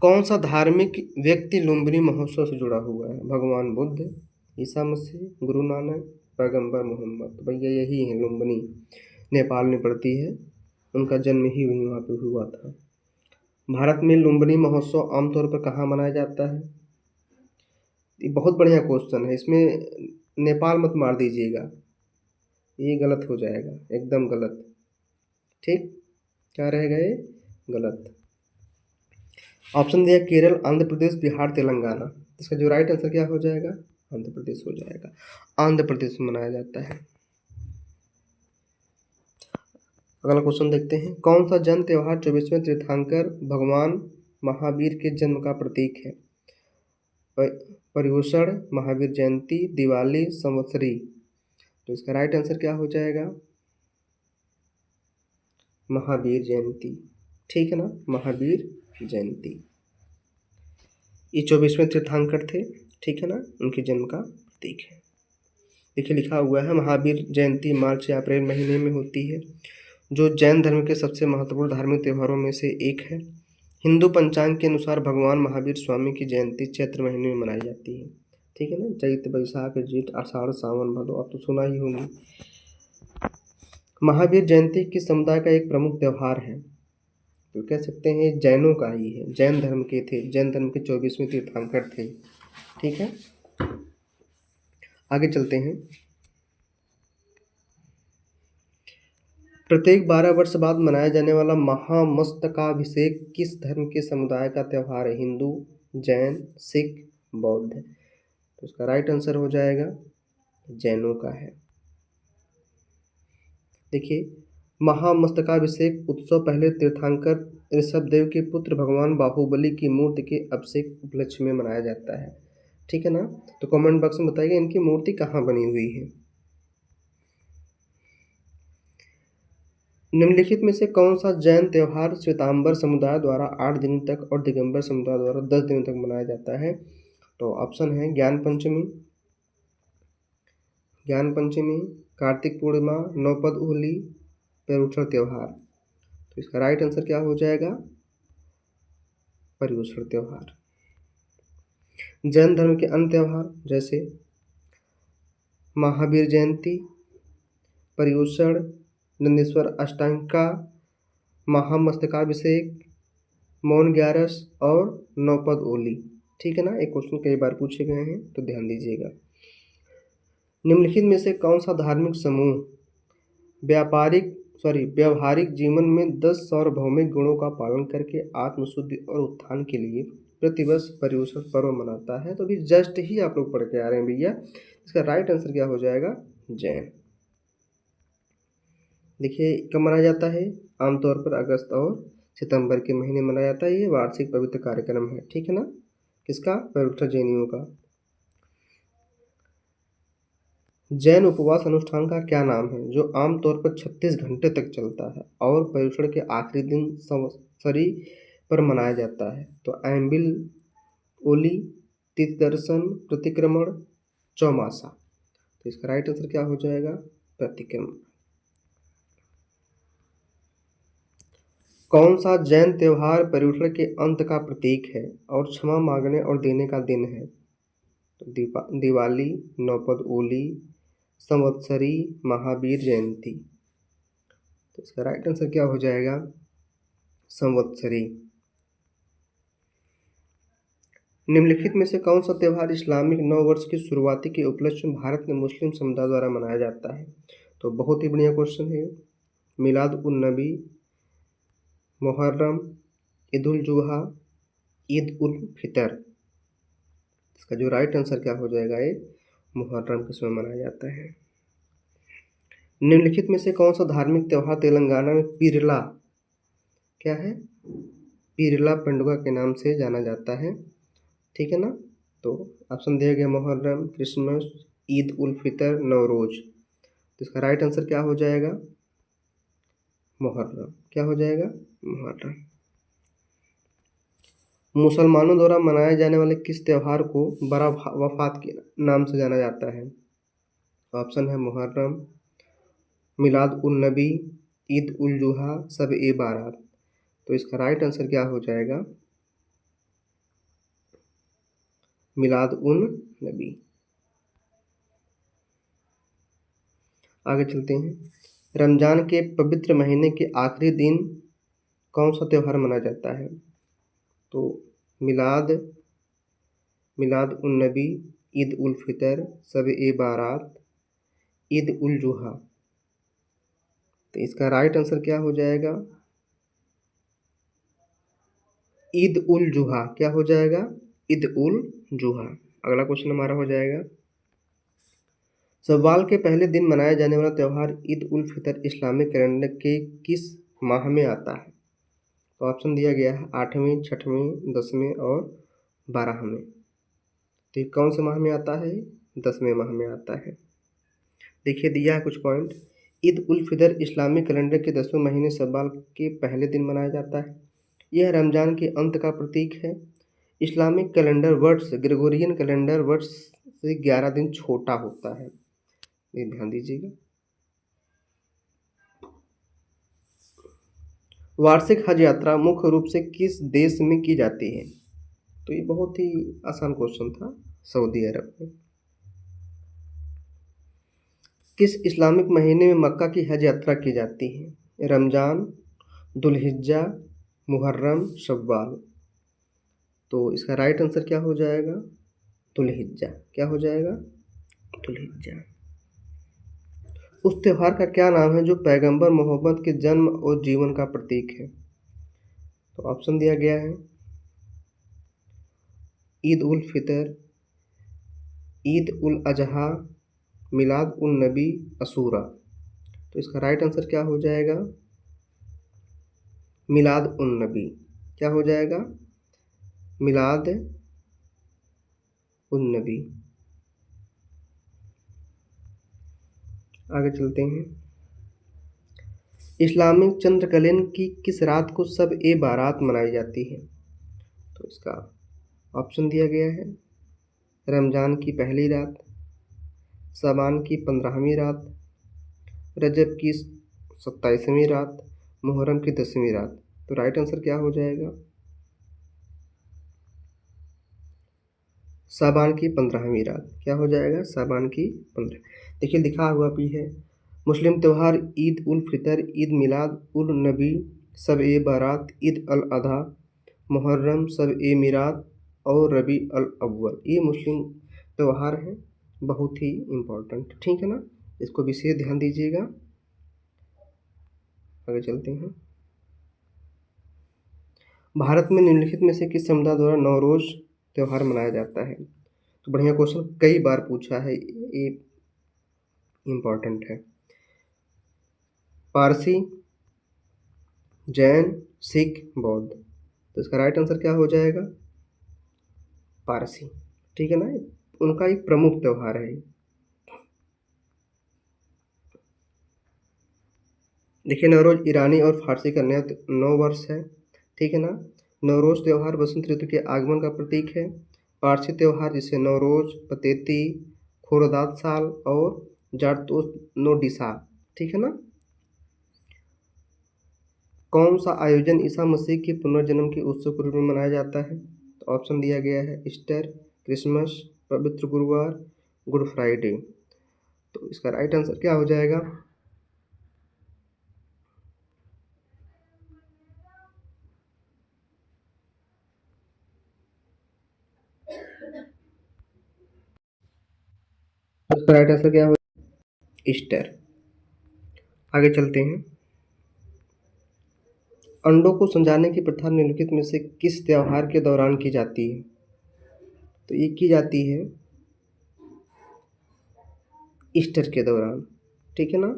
कौन सा धार्मिक व्यक्ति लुम्बिनी महोत्सव से जुड़ा हुआ है? भगवान बुद्ध, ईसा मसीह, गुरु नानक, पैगंबर मोहम्मद। तो भैया यही है लुम्बिनी, नेपाल में पड़ती है, उनका जन्म ही वहाँ पे हुआ था। भारत में लुम्बिनी महोत्सव आमतौर पर कहाँ मनाया जाता है? ये बहुत बढ़िया क्वेश्चन है, इसमें नेपाल मत मार दीजिएगा, ये गलत हो जाएगा, एकदम गलत। ठीक, क्या रहेगा ये? गलत। ऑप्शन दिया केरल, आंध्र प्रदेश, बिहार, तेलंगाना। इसका जो राइट आंसर क्या हो जाएगा? आंध्र प्रदेश हो जाएगा। आंध्र प्रदेश में मनाया जाता है। अगला क्वेश्चन देखते हैं। कौन सा जन्म त्योहार 24वें तीर्थंकर भगवान महावीर के जन्म का प्रतीक है? पर्युषण, महावीर जयंती, दिवाली, संवत्सरी। तो इसका राइट आंसर क्या हो जाएगा? महावीर जयंती। ठीक है ना, महावीर जयंती। ये 24वें तीर्थंकर थे। ठीक है ना, उनके जन्म का प्रतीक है। देखिए लिखा हुआ है महावीर जयंती मार्च या अप्रैल महीने में होती है, जो जैन धर्म के सबसे महत्वपूर्ण धार्मिक त्योहारों में से एक है। हिंदू पंचांग के अनुसार भगवान महावीर स्वामी की जयंती चैत्र महीने में मनाई जाती है। ठीक है ना, चैत्र, बैसाख, जेठ, आषाढ़, सावन, भादो, आप तो सुना ही होंगे। महावीर जयंती किस समुदाय का एक प्रमुख त्यौहार है? तो कह सकते हैं जैनों का ही है, जैन धर्म के थे, जैन धर्म के 24वें तीर्थंकर थे। ठीक है, आगे चलते हैं। प्रत्येक 12 वर्ष बाद मनाया जाने वाला महामस्तकाभिषेक किस धर्म के समुदाय का त्यौहार है? हिंदू, जैन, सिख, बौद्ध। तो इसका राइट आंसर हो जाएगा जैनों का है। देखिए महामस्तकाभिषेक उत्सव पहले तीर्थंकर ऋषभदेव के पुत्र भगवान बाहुबली की मूर्ति के अभिषेक उपलक्ष्य में मनाया जाता है। ठीक है ना, तो कमेंट बॉक्स में बताइए इनकी मूर्ति कहाँ बनी हुई है। निम्नलिखित में से कौन सा जैन त्यौहार श्वेतांबर समुदाय द्वारा 8 दिनों तक और दिगंबर समुदाय द्वारा 10 दिनों तक मनाया जाता है? तो ऑप्शन है ज्ञान पंचमी, कार्तिक पूर्णिमा, नौपद होली, पर्युषण त्योहार। तो इसका राइट आंसर क्या हो जाएगा? पर्युषण त्योहार। जैन धर्म के अन्य त्योहार जैसे महावीर जयंती, पर्युषण, नंदीश्वर अष्टका, महामस्तकाभिषेक, मौन ग्यारस और नौपद ओली। ठीक है ना, एक क्वेश्चन कई बार पूछे गए हैं तो ध्यान दीजिएगा। निम्नलिखित में से कौन सा धार्मिक समूह व्यावहारिक जीवन में 10 सार्वभौमिक गुणों का पालन करके आत्मशुद्धि और उत्थान के लिए प्रतिवर्ष पर्युषण पर्व मनाता है? तो अभी जस्ट ही आप लोग पढ़ के आ रहे हैं भैया। इसका राइट आंसर क्या हो जाएगा? जैन। देखिए कब मनाया जाता है? आमतौर पर अगस्त और सितंबर के महीने मनाया जाता है। ये वार्षिक पवित्र कार्यक्रम है। ठीक है ना, किसका? पर्युषण जैनियों का। जैन उपवास अनुष्ठान का क्या नाम है जो आमतौर पर 36 घंटे तक चलता है और पर्युषण के आखिरी दिन संवत्सरी पर मनाया जाता है? तो एम्बिल ओली, तिथि दर्शन, प्रतिक्रमण, चौमासा। तो इसका राइट आंसर क्या हो जाएगा? प्रतिक्रमण। कौन सा जैन त्योहार पर्युषण के अंत का प्रतीक है और क्षमा मांगने और देने का दिन है? तो दिवाली, नौपद ओली, संवत्सरी, महावीर जयंती। तो इसका राइट आंसर क्या हो जाएगा? संवत्सरी। निम्नलिखित में से कौन सा त्यौहार इस्लामिक नव वर्ष की शुरुआती के उपलक्ष्य में भारत में मुस्लिम समुदाय द्वारा मनाया जाता है? तो बहुत ही बढ़िया क्वेश्चन है। मिलाद उन नबी, मुहर्रम, ईद उल जुहा, ईद उल फितर। इसका जो राइट आंसर क्या हो जाएगा? ये मुहर्रम के समय मनाया जाता है। निम्नलिखित में से कौन सा धार्मिक त्यौहार तेलंगाना में पीरला क्या है? पीरला पंडुगा के नाम से जाना जाता है। ठीक है ना, तो ऑप्शन दिया गया मुहर्रम, क्रिसमस, ईद उल फितर, नवरोज। तो इसका राइट आंसर क्या हो जाएगा? मुहर्रम। क्या हो जाएगा? मुहर्रम। मुसलमानों द्वारा मनाए जाने वाले किस त्यौहार को बड़ा वफात के नाम से जाना जाता है? ऑप्शन है मुहर्रम, मिलाद उन नबी, ईद उल जुहा, सब ए बारात। तो इसका राइट आंसर क्या हो जाएगा? मिलाद उन नबी। आगे चलते हैं। रमजान के पवित्र महीने के आखिरी दिन कौन सा त्यौहार मनाया जाता है? तो मिलाद उन नबी, ईद उल फितर, सब ए बारात, ईद उल जुहा। तो इसका राइट आंसर क्या हो जाएगा? ईद उल जुहा। क्या हो जाएगा? ईद उल जुहा। अगला क्वेश्चन हमारा हो जाएगा, शव्वाल के पहले दिन मनाया जाने वाला त्यौहार ईद उल फितर इस्लामिक कैलेंडर के किस माह में आता है? तो ऑप्शन दिया गया है 8वें, 6वें, 10वें और 12वें। तो ये कौन से माह में आता है? 10वें माह में आता है। देखिए दिया है कुछ point. Eid ul Fitr Islamic calendar के 10वें महीने शव्वाल के पहले दिन मनाया जाता है। यह रमजान के अंत का प्रतीक है। इस्लामिक कैलेंडर वर्ष ग्रेगोरियन कैलेंडर वर्ष से 11 दिन छोटा होता है। ये ध्यान दीजिएगा। वार्षिक हज यात्रा मुख्य रूप से किस देश में की जाती है? तो ये बहुत ही आसान क्वेश्चन था। सऊदी अरब में। किस इस्लामिक महीने में मक्का की हज यात्रा की जाती है? रमजान, दुल्हिज्जा, मुहर्रम, शव्वाल। तो इसका राइट आंसर क्या हो जाएगा? दुल्हिज्जा। क्या हो जाएगा? दुल्हिज्जा। उस त्योहार का क्या नाम है जो पैगंबर मोहम्मद के जन्म और जीवन का प्रतीक है? तो ऑप्शन दिया गया है ईद उल फितर, ईद उल अजहा, मिलाद उन नबी, असूरा। तो इसका राइट आंसर क्या हो जाएगा? मिलाद उन नबी। क्या हो जाएगा? मिलाद उन नबी। आगे चलते हैं। इस्लामिक चंद्रकलेन की किस रात को सब ए बारात मनाई जाती है? तो इसका ऑप्शन दिया गया है रमज़ान की पहली रात, शाबान की 15वीं रात, रजब की 27वीं रात, मुहर्रम की 10वीं रात। तो राइट आंसर क्या हो जाएगा? शाबान की 15वीं रात। क्या हो जाएगा? शाबान की 15। देखिए लिखा हुआ भी है, मुस्लिम त्यौहार ईद उल फितर, ईद मिलाद उल नबी, शब ए बारात, ईद अल अधा, मुहर्रम, शब ए मीरात और रबी अल अव्वल। ये मुस्लिम त्यौहार हैं, बहुत ही इम्पोर्टेंट, ठीक है ना, इसको विशेष ध्यान दीजिएगा। आगे चलते हैं। भारत में निम्नलिखित में से किस समुदाय द्वारा नवरोज त्यौहार मनाया जाता है? तो बढ़िया क्वेश्चन, कई बार पूछा है, ये इम्पोर्टेंट है। पारसी, जैन, सिख, बौद्ध। तो इसका राइट आंसर क्या हो जाएगा? पारसी, ठीक है ना, उनका एक प्रमुख त्यौहार है। देखिए नवरोज ईरानी और फारसी का नया नव वर्ष है, ठीक है ना। नवरोज त्यौहार बसंत ऋतु के आगमन का प्रतीक है। पारसी त्यौहार जिसे नवरोज, पतेती, खुर्दाद साल और जारतोस नोडिसा, ठीक है ना। कौन सा आयोजन ईसा मसीह के पुनर्जन्म के उत्सव के रूप में मनाया जाता है? तो ऑप्शन दिया गया है, ईस्टर, क्रिसमस, पवित्र गुरुवार, गुड फ्राइडे। तो इसका राइट आंसर क्या हो जाएगा? इसका राइट आंसर क्या हो? ईस्टर। आगे चलते हैं। अंडों को सजाने की प्रथा निम्नलिखित में से किस त्योहार के दौरान की जाती है? तो ये की जाती है ईस्टर के दौरान, ठीक है ना।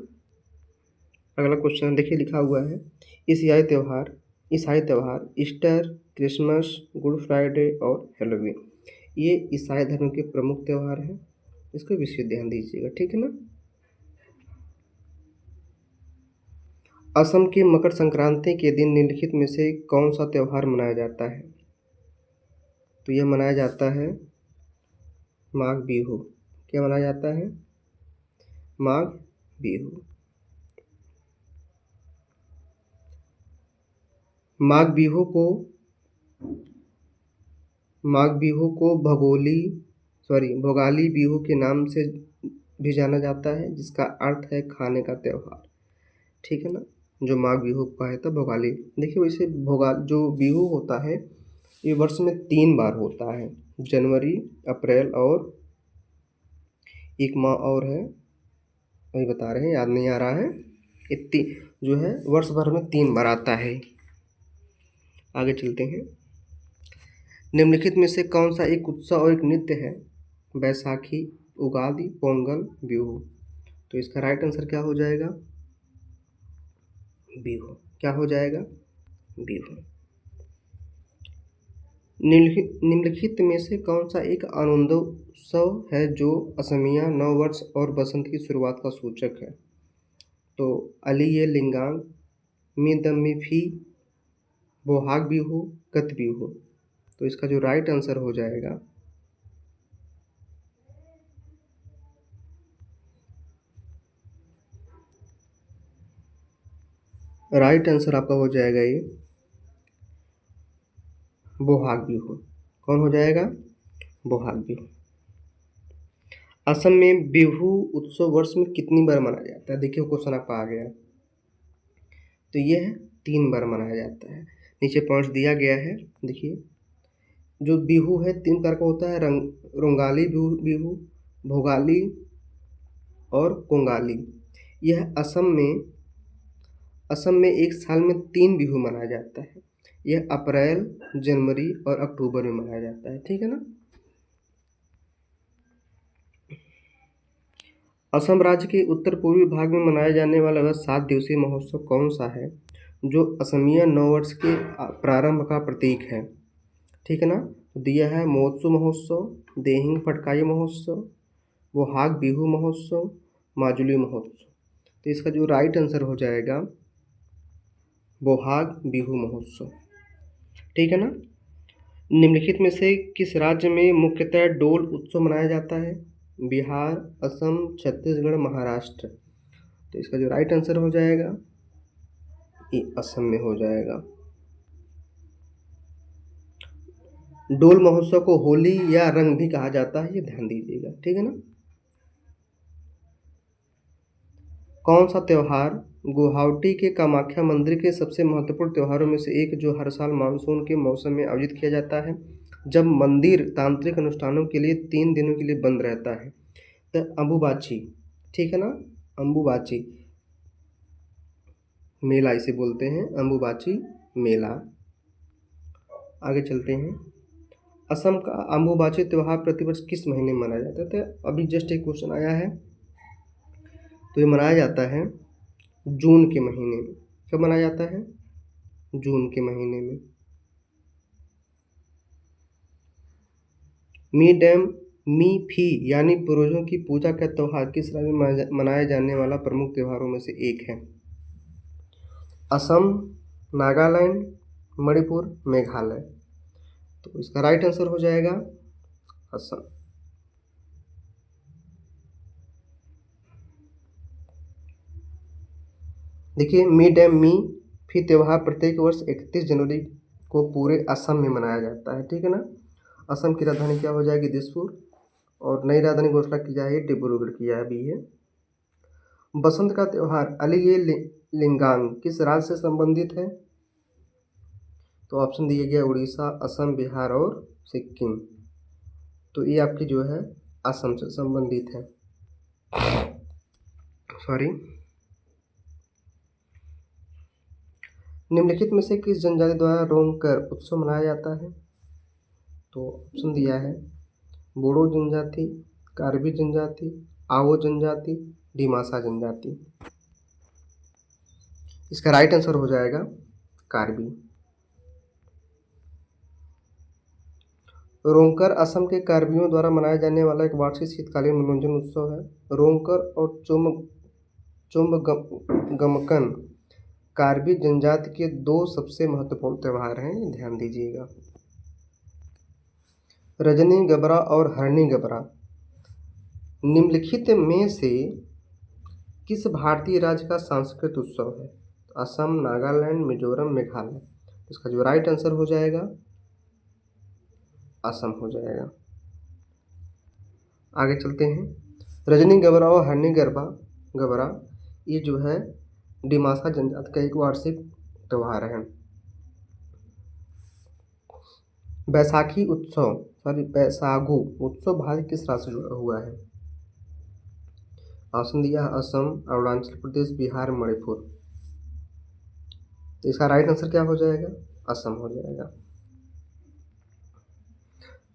अगला क्वेश्चन देखिए लिखा हुआ है, ईसाई त्यौहार ईस्टर, क्रिसमस, गुड फ्राइडे और हैलोवीन, ये ईसाई धर्म के प्रमुख त्यौहार हैं, इसको विशेष ध्यान दीजिएगा, ठीक है ना। असम की मकर संक्रांति के दिन निम्नलिखित में से कौन सा त्यौहार मनाया जाता है? तो यह मनाया जाता है माघ बिहू। क्या मनाया जाता है? माघ बिहू। माघ बिहू को भोगाली बिहू के नाम से भी जाना जाता है, जिसका अर्थ है खाने का त्यौहार, ठीक है ना। जो माघ बिहू का है तो भोगाली। देखिए वैसे जो बिहू होता है ये वर्ष में 3 बार होता है, जनवरी, अप्रैल और एक माह और है, वही बता रहे हैं, याद नहीं आ रहा है। इतनी जो है वर्ष भर में 3 बार आता है। आगे चलते हैं। निम्नलिखित में से कौन सा एक उत्सव और एक नृत्य है? बैसाखी, उगादि, पोंगल, बिहू। तो इसका राइट आंसर क्या हो जाएगा? बिहू। क्या हो जाएगा? बिहू। निम्नलिखित में से कौन सा एक आनंदोत्सव है जो असमिया नव वर्ष और बसंत की शुरुआत का सूचक है? तो अली लिंगांग, मिदमिफी, बोहाग बिहू, कत बिहू। तो इसका जो राइट आंसर हो जाएगा, राइट आंसर आपका हो जाएगा ये बोहाग बिहू। कौन हो जाएगा? बोहाग बिहू। असम में बिहू उत्सव वर्ष में कितनी बार मनाया जाता है? देखिए क्वेश्चन आपका आ गया, तो यह 3 बार मनाया जाता है। नीचे पॉइंट्स दिया गया है, देखिए जो बिहू है 3 प्रकार का होता है, रोंगाली बिहू, भोगाली और कोंगाली। यह असम में एक साल में 3 बिहू मनाया जाता है। यह अप्रैल, जनवरी और अक्टूबर में मनाया जाता है, ठीक है ना। असम राज्य के उत्तर पूर्वी भाग में मनाया जाने वाला वह 7 दिवसीय महोत्सव कौन सा है जो असमिया नववर्ष के प्रारंभ का प्रतीक है? ठीक है ना। दिया है मोत्सु महोत्सव, देहिंग फटकाई महोत्सव, बोहाग बिहू महोत्सव, माजुली महोत्सव। तो इसका जो राइट आंसर हो जाएगा बोहाग बिहू महोत्सव, ठीक है ना। निम्नलिखित में से किस राज्य में मुख्यतः डोल उत्सव मनाया जाता है? बिहार, असम, छत्तीसगढ़, महाराष्ट्र। तो इसका जो राइट आंसर हो जाएगा ये असम में हो जाएगा। डोल महोत्सव को होली या रंग भी कहा जाता है, ये ध्यान दीजिएगा, ठीक है ना। कौन सा त्योहार गुवाहाटी के कामाख्या मंदिर के सबसे महत्वपूर्ण त्योहारों में से एक, जो हर साल मानसून के मौसम में आयोजित किया जाता है, जब मंदिर तांत्रिक अनुष्ठानों के लिए 3 दिनों के लिए बंद रहता है? तो अंबुबाची, ठीक है ना, अंबुबाची मेला इसे बोलते हैं, अंबुबाची मेला। आगे चलते हैं। असम का अंबुबाची त्योहार प्रतिवर्ष किस महीने में मनाया जाता है? तो अभी जस्ट एक क्वेश्चन आया है, तो ये मनाया जाता है जून के महीने में। कब मनाया जाता है? जून के महीने में। मी डैम मी फी यानी पूर्वजों की पूजा का त्योहार किस राज्य में मनाया जाने वाला प्रमुख त्योहारों में से एक है? असम, नागालैंड, मणिपुर, मेघालय। तो इसका राइट आंसर हो जाएगा असम। देखिए, मी डैम मी फी त्योहार प्रत्येक वर्ष 31 जनवरी को पूरे असम में मनाया जाता है, ठीक है ना। असम की राजधानी क्या हो जाएगी? दिसपुर। और नई राजधानी घोषणा की जाएगी डिब्रूगढ़ की है अभी है। बसंत का त्योहार अली लिंगांग किस राज्य से संबंधित है? तो ऑप्शन दिया गया उड़ीसा, असम, बिहार और सिक्किम। तो ये आपकी जो है असम से संबंधित है, सॉरी। निम्नलिखित में से किस जनजाति द्वारा रोंगकर उत्सव मनाया जाता है? तो ऑप्शन दिया है बोडो जनजाति, कार्बी जनजाति, आओ जनजाति, डिमासा जनजाति। इसका राइट आंसर हो जाएगा कार्बी। रोंगकर असम के कार्बियों द्वारा मनाया जाने वाला एक वार्षिक शीतकालीन मनोरंजन उत्सव है। रोंगकर और चुम्बगमकन कार्बी जनजाति के 2 सबसे महत्वपूर्ण त्यौहार हैं, ध्यान दीजिएगा। रजनी गबरा और हरनी गबरा निम्नलिखित में से किस भारतीय राज्य का सांस्कृतिक उत्सव है? असम, नागालैंड, मिजोरम, मेघालय। इसका जो राइट आंसर हो जाएगा असम हो जाएगा। आगे चलते हैं। रजनी गबरा और हरनी गबरा ये जो है डिमासा जनजाति का एक वार्षिक त्यौहार है। बैसाखी उत्सव बैसागु उत्सव भारत किस राज्य से जुड़ा हुआ है? ऑप्शन दिया असम, अरुणाचल प्रदेश, बिहार, मणिपुर। तो इसका राइट आंसर क्या हो जाएगा? असम हो जाएगा।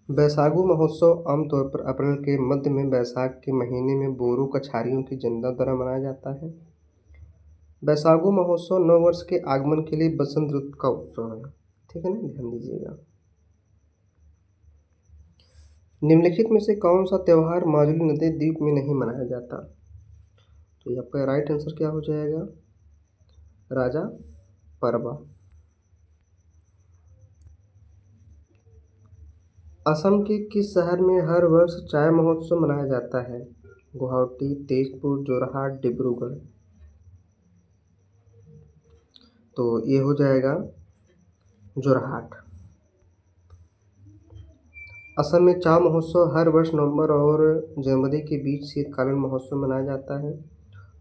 बैसागु महोत्सव आमतौर पर अप्रैल के मध्य में बैसाख के महीने में बोरो कछारियों की जनता द्वारा मनाया जाता है। बैसागु महोत्सव नव वर्ष के आगमन के लिए बसंत ऋतु का उत्सव है, ठीक है ना, ध्यान दीजिएगा। निम्नलिखित में से कौन सा त्यौहार माजुली नदी द्वीप में नहीं मनाया जाता? तो ये आपका राइट आंसर क्या हो जाएगा? राजा परबा। असम के किस शहर में हर वर्ष चाय महोत्सव मनाया जाता है? गुवाहाटी, तेजपुर, जोरहाट, डिब्रूगढ़। तो ये हो जाएगा जोरहाट। असम में चाय महोत्सव हर वर्ष नवंबर और जनवरी के बीच शीतकालीन महोत्सव मनाया जाता है।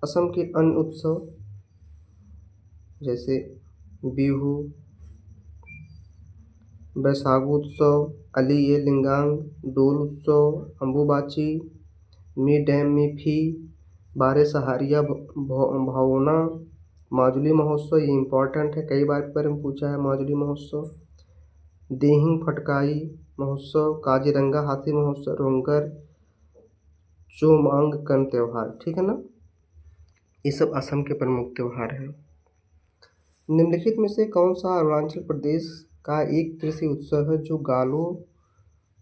असम के अन्य उत्सव जैसे बिहू, बैसागु उत्सव, अली ए लिंगांग, डोल उत्सव, अंबुबाची, मी डैम मी फी, बारे सहारिया भावना, माजुली महोत्सव। ये इम्पोर्टेंट है, कई बार पर हम पूछा है माजुली महोत्सव। देहिंग फटकाई महोत्सव, काजीरंगा हाथी महोत्सव, रोंगर चोमांगकन त्यौहार, ठीक है ना। ये सब असम के प्रमुख त्यौहार हैं। निम्नलिखित में से कौन सा अरुणाचल प्रदेश का एक कृषि उत्सव है जो गालो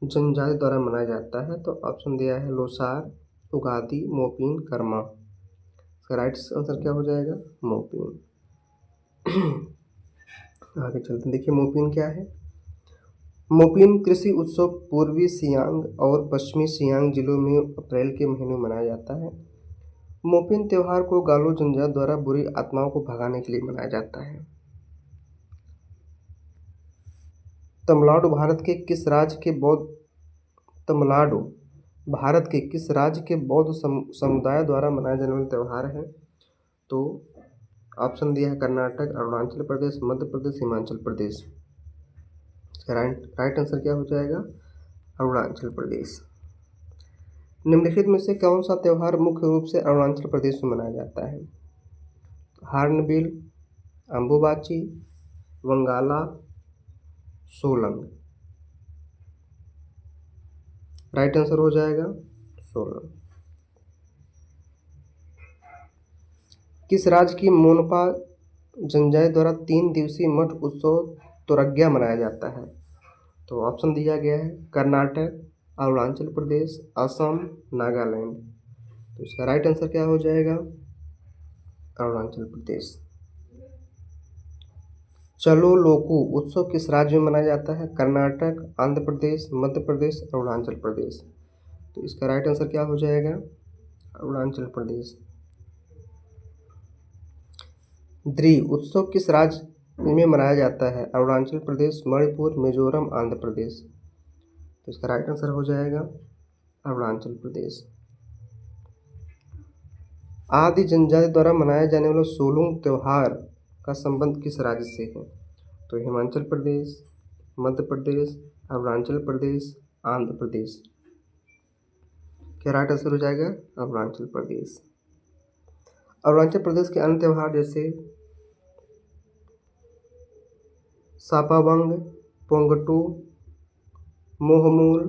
जनजाति द्वारा मनाया जाता है? तो ऑप्शन दिया है लोसार, उगादी, मोपिन, कर्मा। इसका राइट आंसर क्या हो जाएगा? मोपिन। आगे चलते हैं। देखिए मोपिन क्या है। मोपिन कृषि उत्सव पूर्वी सियांग और पश्चिमी सियांग जिलों में अप्रैल के महीने में मनाया जाता है। मोपिन त्योहार को गालो जनजाति द्वारा बुरी आत्माओं को भगाने के लिए मनाया जाता है। तमिलनाडु भारत के किस राज्य के बौद्ध तमिलनाडु भारत के किस राज्य के बौद्ध समुदाय द्वारा मनाया जाने वाला त्यौहार है? तो ऑप्शन दिया है कर्नाटक, अरुणाचल प्रदेश, मध्य प्रदेश, हिमाचल प्रदेश। राइट आंसर क्या हो जाएगा? अरुणाचल प्रदेश। निम्नलिखित में से कौन सा त्यौहार मुख्य रूप से अरुणाचल प्रदेश में मनाया जाता है? Hornbill, Ambubachi, Wangala, Solung. Right answer हो जाएगा सोलंग। किस राज्य की मोनपा जनजाति द्वारा 3 दिवसीय मठ उत्सव तोरग्या मनाया जाता है? तो ऑप्शन दिया गया है कर्नाटक, अरुणाचल प्रदेश, असम, नागालैंड। तो इसका राइट आंसर क्या हो जाएगा? अरुणाचल प्रदेश। चलो लोकू उत्सव किस राज्य में मनाया जाता है? कर्नाटक, आंध्र प्रदेश, मध्य प्रदेश, अरुणाचल प्रदेश। तो इसका राइट आंसर क्या हो जाएगा? अरुणाचल प्रदेश। द्री उत्सव किस राज्य में मनाया जाता है? अरुणाचल प्रदेश, मणिपुर, मिजोरम, आंध्र प्रदेश। तो इसका राइट आंसर हो जाएगा अरुणाचल प्रदेश। आदि जनजाति द्वारा मनाया जाने वाला सोलुंग त्योहार का संबंध किस राज्य से है? तो हिमाचल प्रदेश, मध्य प्रदेश, अरुणाचल प्रदेश, आंध्र प्रदेश। क्या राइट आंसर हो जाएगा? अरुणाचल प्रदेश। अरुणाचल प्रदेश के अन्य त्यौहार जैसे सापावंग, पोंगटू, मोहमूल,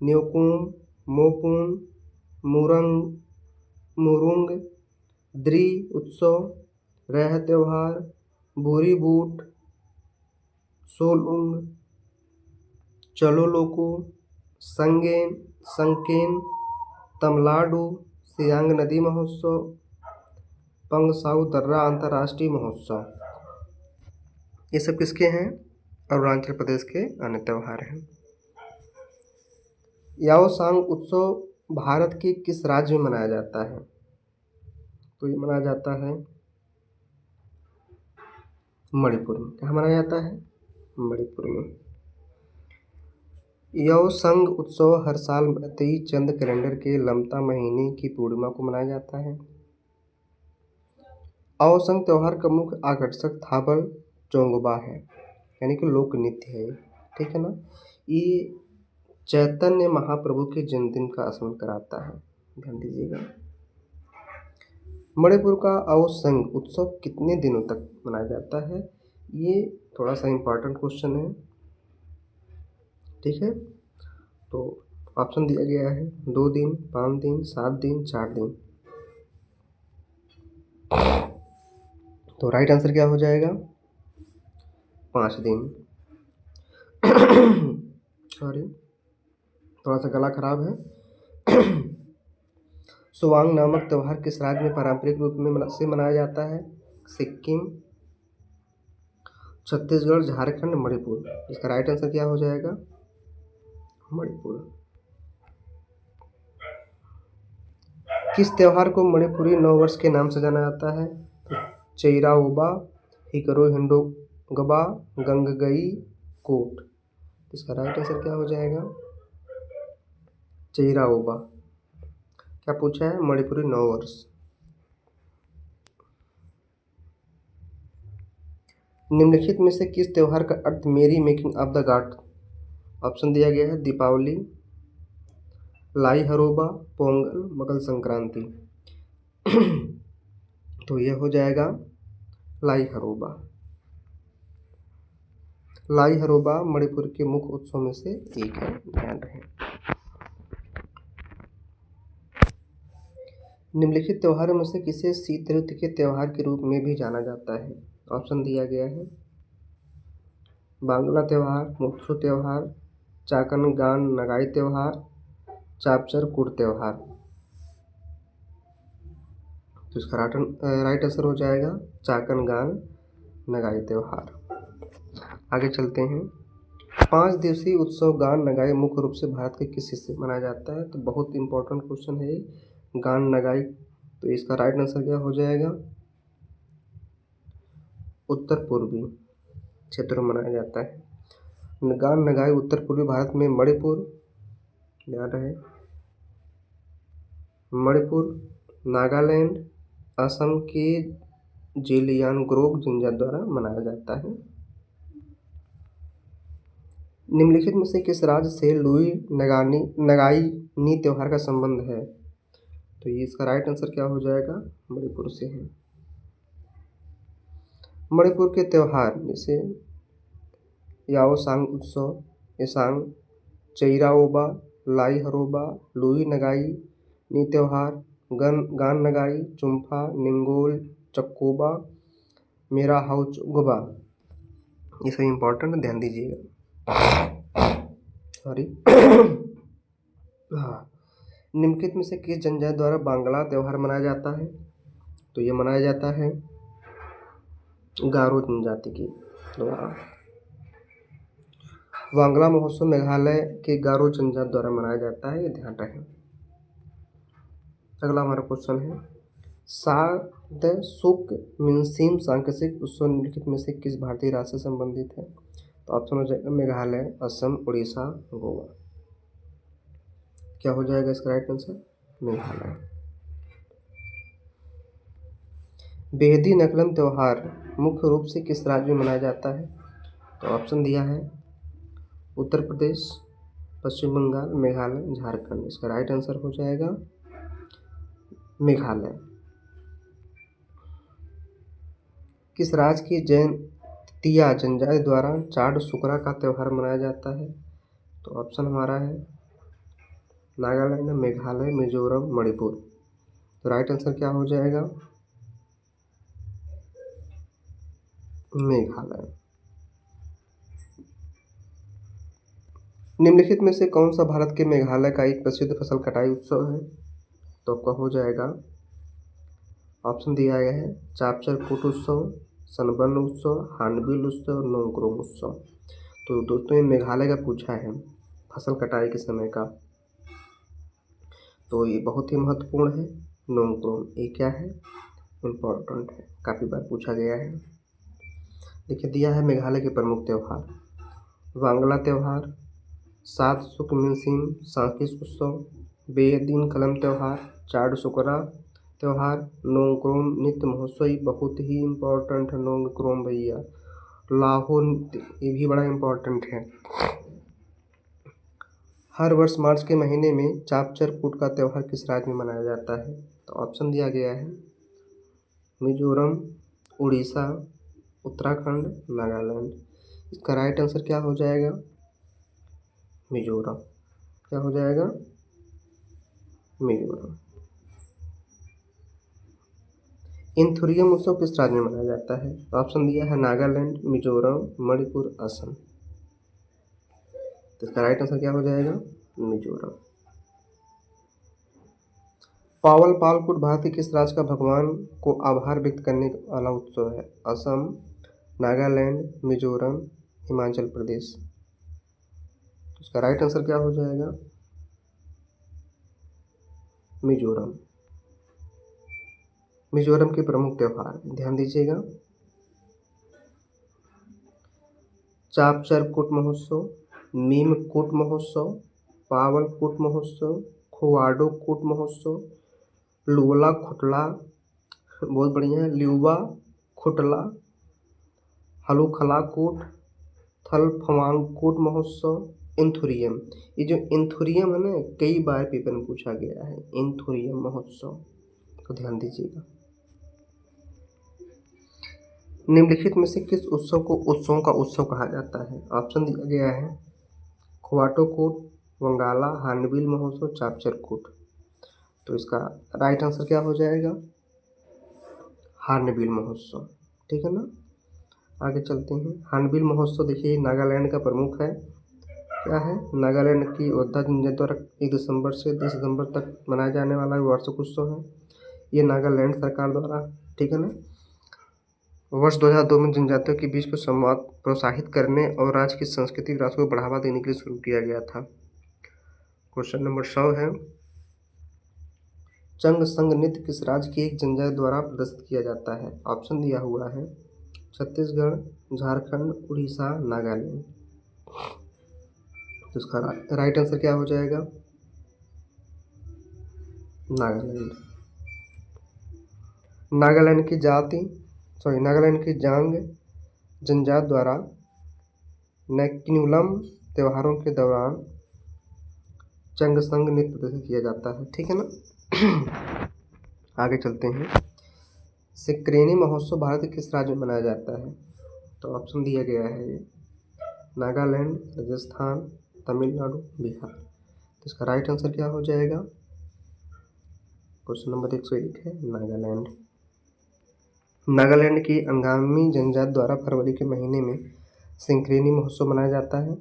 न्योकुम, मोपुन, मुरुंग, द्री उत्सव, रेह त्योहार, भूरी बूट, सोलुंग, चलो लोकू, संकेन, तमिलनाडु, सियांग नदी महोत्सव, पंगसाउ दर्रा अंतर्राष्ट्रीय महोत्सव। ये सब किसके हैं? अरुणाचल प्रदेश के अन्य त्यौहार हैं। याओसांग उत्सव भारत के किस राज्य में मनाया जाता है? तो ये मनाया जाता है मणिपुर में। कहाँ मनाया जाता है? मणिपुर में। याओसंग उत्सव हर साल मैतेई चंद्र कैलेंडर के लमता महीने की पूर्णिमा को मनाया जाता है। याओसंग त्यौहार का मुख्य आकर्षक थाबल चोंगबा है, यानी कि लोक नृत्य है, ठीक है ना। ये चैतन्य महाप्रभु के जन्मदिन का स्मरण कराता है, ध्यान दीजिएगा। मणिपुर का याओसंग उत्सव कितने दिनों तक मनाया जाता है? ये थोड़ा सा इम्पोर्टेंट क्वेश्चन है, ठीक है। तो ऑप्शन दिया गया है 2 दिन, 5 दिन, 7 दिन, 4 दिन। तो राइट आंसर क्या हो जाएगा? 5 दिन। सॉरी, थोड़ा सा गला खराब है। सुवांग नामक त्यौहार किस राज्य में पारंपरिक रूप में से मनाया जाता है? सिक्किम, छत्तीसगढ़, झारखंड, मणिपुर। इसका राइट आंसर क्या हो जाएगा? मणिपुर। किस त्यौहार को मणिपुरी नववर्ष के नाम से जाना जाता है? चेइराओबा, हिकरो हिंडोगबा, गंगगई कोट। इसका राइट आंसर क्या हो जाएगा? चेइराओबा। क्या पूछा है? मणिपुरी नववर्ष। निम्नलिखित में से किस त्यौहार का अर्थ मेरी making of the God? Option दिया गया है दीपावली, लाई हरोबा, पोंगल, मकर संक्रांति। तो यह हो जाएगा लाई हरोबा। लाई हरोबा मणिपुर के मुख्य उत्सव में से एक है, ध्यान रहे। निम्नलिखित त्योहारों में से किसे शीत ऋतु के त्योहार के रूप में भी जाना जाता है? ऑप्शन दिया गया है बांग्ला त्यौहार, मुत्सु त्यौहार, चाकनगान नगाई त्यौहार, चापचर कुट त्यौहार। तो इसका राइट आंसर हो जाएगा चाकनगान नगाई त्यौहार। आगे चलते हैं। 5 दिवसीय उत्सव गान नगाई मुख्य रूप से भारत के किस हिस्से में मनाया जाता है? तो बहुत इंपॉर्टेंट क्वेश्चन है ये, गान नगाई। तो इसका राइट आंसर क्या हो जाएगा? उत्तर पूर्वी क्षेत्रों में मनाया जाता है। गान नगाई उत्तर पूर्वी भारत में मणिपुर, याद रहे, मणिपुर, नागालैंड, असम के जेलियांगरोंग जनजाति द्वारा मनाया जाता है। निम्नलिखित में से किस राज्य से लुई नगाई त्योहार का संबंध है? तो ये इसका राइट आंसर क्या हो जाएगा? मणिपुर से है। मणिपुर के त्योहार जैसे याओसांग उत्सव, एसांग, चेइराओबा, लाई हरोबा, लुई नगाई नी त्योहार, गान नगाई, चुम्फा, निंगोल, चक्कोबा, मेरा हाउचुगबा, ये सभी इंपॉर्टेंट, ध्यान दीजिएगा। सॉरी। हाँ, निम्नलिखित में से किस जनजाति द्वारा बांग्ला त्योहार मनाया जाता है? तो ये मनाया जाता है गारो जनजाति के द्वारा। बांग्ला महोत्सव मेघालय के गारो जनजाति द्वारा मनाया जाता है, ये ध्यान रखें। अगला हमारा क्वेश्चन है, साद सुक मिनसीम सांकेतिक उत्सव निम्नलिखित में से किस भारतीय राज्य से संबंधित है? तो ऑप्शन हो जाएगा मेघालय, असम, उड़ीसा, गोवा। क्या हो जाएगा इसका राइट आंसर? मेघालय। बेहदी नकलन त्योहार मुख्य रूप से किस राज्य में मनाया जाता है? तो ऑप्शन दिया है उत्तर प्रदेश, पश्चिम बंगाल, मेघालय, झारखंड। इसका राइट आंसर हो जाएगा मेघालय। किस राज्य की जैंतिया जनजाति द्वारा चाड सुकरा का त्योहार मनाया जाता है? तो ऑप्शन हमारा है नागालैंड, मेघालय, मिजोरम, मणिपुर। तो राइट आंसर क्या हो जाएगा? मेघालय। निम्नलिखित में से कौन सा भारत के मेघालय का एक प्रसिद्ध फसल कटाई उत्सव है? तो आपका हो जाएगा, ऑप्शन दिया गया है चापचर कूट उत्सव, सनबर्न उत्सव, हार्नबिल उत्सव, नोंगक्रोम उत्सव। तो दोस्तों ये मेघालय का पूछा है फसल कटाई के समय का, तो ये बहुत ही महत्वपूर्ण है। नोंगक्रोम ये क्या है? इम्पोर्टेंट है, काफ़ी बार पूछा गया है। देखिए दिया है मेघालय के प्रमुख त्यौहार, वांगला त्यौहार, सात सुक मिनसीम सांस्कृतिक उत्सव, बेदिन कलम त्यौहार, चाड सुकरा त्यौहार, नोंगक्रोम नृत्य महोत्सव। बहुत ही इम्पोर्टेंट है नोंगक्रोम भैया। लाहौर ये भी बड़ा इम्पोर्टेंट है। हर वर्ष मार्च के महीने में चापचर कूट का त्यौहार किस राज्य में मनाया जाता है? तो ऑप्शन दिया गया है मिजोरम, उड़ीसा, उत्तराखंड, नागालैंड। इसका राइट आंसर क्या हो जाएगा? मिजोरम। क्या हो जाएगा? मिजोरम। इंथुरियम उत्सव किस राज्य में मनाया जाता है? ऑप्शन दिया है नागालैंड, मिजोरम, मणिपुर, असम। तो इसका राइट आंसर क्या हो जाएगा? मिजोरम। पावल पालकुट भारत के किस राज्य का भगवान को आभार व्यक्त करने वाला उत्सव है? असम, नागालैंड, मिजोरम, हिमाचल प्रदेश। इसका राइट आंसर क्या हो जाएगा? मिजोरम। मिजोरम के प्रमुख त्यौहार ध्यान दीजिएगा, चापचर कूट महोत्सव, मीम कूट महोत्सव, पावल कूट महोत्सव, खोवाडो कूट महोत्सव, लुवला खुटला, बहुत बढ़िया है, लियुवा खुटला, हलुखला कूट, थलफवांग कूट महोत्सव, इंथुरियम। ये जो इंथुरियम है ना, कई बार पेपर में पूछा गया है, इंथुरियम महोत्सव, तो ध्यान दीजिएगा। निम्नलिखित में से किस उत्सव को उत्सवों का उत्सव कहा जाता है? ऑप्शन दिया गया है खोवाटो कूट, वंगाला, हार्नबिल महोत्सव, चापचर कूट। तो इसका राइट आंसर क्या हो जाएगा? हार्नबिल महोत्सव। ठीक है ना, आगे चलते हैं। हार्नबिल महोत्सव देखिए नागालैंड का प्रमुख है। क्या है? नागालैंड की ओदा जनजाति द्वारा 1 दिसंबर से 10 दिसंबर तक मनाया जाने वाला वार्षिक उत्सव है। ये नागालैंड सरकार द्वारा, ठीक है ना, वर्ष 2002 में जनजातियों के बीच में संवाद प्रोत्साहित करने और राज्य की सांस्कृतिक विरासत को बढ़ावा देने के लिए शुरू किया गया था। क्वेश्चन नंबर 100 है, चंग संग नृत्य किस राज्य की एक जनजाति द्वारा प्रदर्शित किया जाता है? ऑप्शन दिया हुआ है छत्तीसगढ़, झारखंड, उड़ीसा, नागालैंड। तो इसका राइट आंसर क्या हो जाएगा? नागालैंड। नागालैंड की जांग जनजाति द्वारा नैक्किन्यूलम त्योहारों के दौरान चंगसंग नृत्य प्रदर्शित किया जाता है। ठीक है ना। आगे चलते हैं। सिक्रेनी महोत्सव भारत के किस राज्य में मनाया जाता है? तो ऑप्शन दिया गया है ये नागालैंड, राजस्थान, तमिलनाडु, बिहार। तो इसका राइट आंसर क्या हो जाएगा? क्वेश्चन नंबर 101 है नागालैंड। नागालैंड की अंगामी जनजाति द्वारा फरवरी के महीने में सिंक्रेनी महोत्सव मनाया जाता है।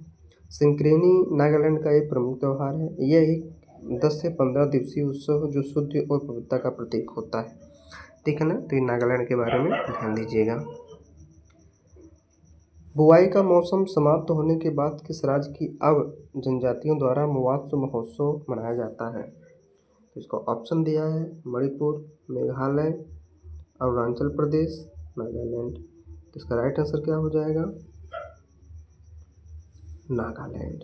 सिंक्रेनी नागालैंड का एक प्रमुख त्यौहार है। यह एक 10 से 15 दिवसीय उत्सव है जो शुद्ध और पवित्रता का प्रतीक होता है। ठीक है ना। तो ये नागालैंड के बारे में ध्यान दीजिएगा। बुआई का मौसम समाप्त होने के बाद किस राज्य की अब जनजातियों द्वारा मवात्सु महोत्सव मनाया जाता है? तो इसको ऑप्शन दिया है मणिपुर, मेघालय, अरुणाचल प्रदेश, नागालैंड। तो इसका राइट आंसर क्या हो जाएगा? नागालैंड।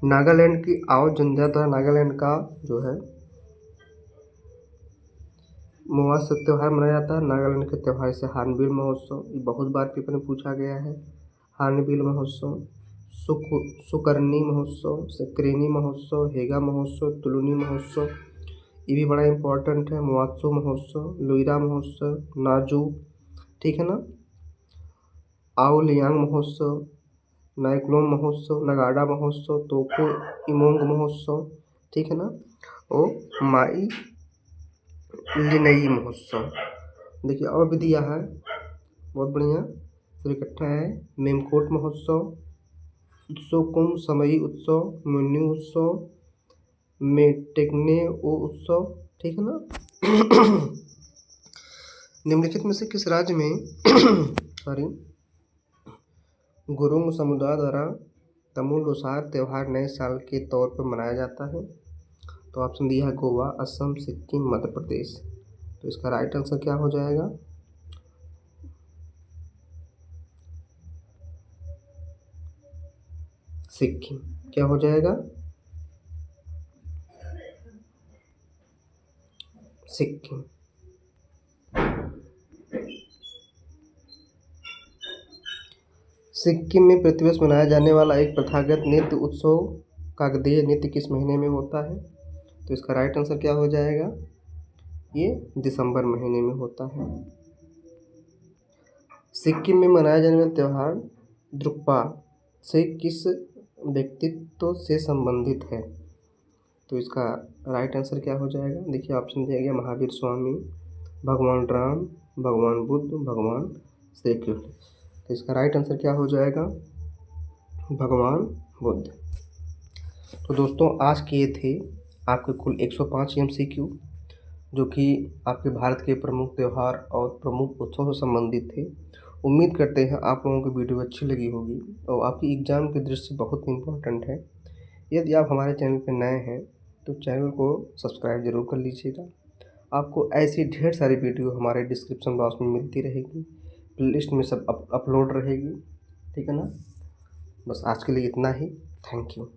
नागालैंड की आओ जनजाति द्वारा नागालैंड का जो है महोत्सव त्यौहार मनाया जाता है। नागालैंड के त्यौहार से हार्नबिल महोत्सव, ये बहुत बार पेपर में पूछा गया है। हार्नबिल महोत्सव, सुकरनी महोत्सव, सिक्रेनी महोत्सव, हेगा महोत्सव, तुलुनी महोत्सव, ये भी बड़ा इंपॉर्टेंट है। मुआत्सो महोत्सव, लुइरा महोत्सव, नाजू, ठीक है ना, आओलियांग महोत्सव, नाइक्लोम महोत्सव, नगाड़ा महोत्सव, तोको इमोंग महोत्सव, ठीक है ना, और माई लिनई महोत्सव। देखिए और भी दिया है, बहुत बढ़िया। तो इकट्ठा है मेमकोट महोत्सव, उत्सव कुंभ, समई उत्सव, मुन्नी उत्सव, मेटेकने ओ उत्सव, ठीक है ना। निम्नलिखित में से किस राज्य में गुरुंग समुदाय द्वारा तमु लोसार त्यौहार नए साल के तौर पर मनाया जाता है? तो ऑप्शन दिया है गोवा, असम, सिक्किम, मध्य प्रदेश। तो इसका राइट आंसर क्या हो जाएगा? सिक्किम। क्या हो जाएगा? सिक्किम। सिक्किम में प्रतिवर्ष मनाया जाने वाला एक प्रथागत नृत्य उत्सव काकतीय नृत्य किस महीने में होता है? तो इसका राइट आंसर क्या हो जाएगा? ये दिसंबर महीने में होता है। सिक्किम में मनाया जाने वाला त्यौहार द्रुक्पा से किस व्यक्तित्व से संबंधित है? तो इसका राइट आंसर क्या हो जाएगा? देखिए ऑप्शन दिया गया महावीर स्वामी, भगवान राम, भगवान बुद्ध, भगवान श्री कृष्ण। तो इसका राइट आंसर क्या हो जाएगा? भगवान बुद्ध। तो दोस्तों आज के ये थे आपके कुल 105 MCQ जो कि आपके भारत के प्रमुख त्यौहार और प्रमुख उत्सव से संबंधित थे। उम्मीद करते हैं आप लोगों को वीडियो अच्छी लगी होगी और आपकी एग्ज़ाम की दृष्टि से बहुत इम्पोर्टेंट है। यदि आप हमारे चैनल पर नए हैं तो चैनल को सब्सक्राइब जरूर कर लीजिएगा। आपको ऐसी ढेर सारी वीडियो हमारे डिस्क्रिप्शन बॉक्स में मिलती रहेगी, प्लेलिस्ट में सब अपलोड रहेगी, ठीक है ना। बस आज के लिए इतना ही। Thank you.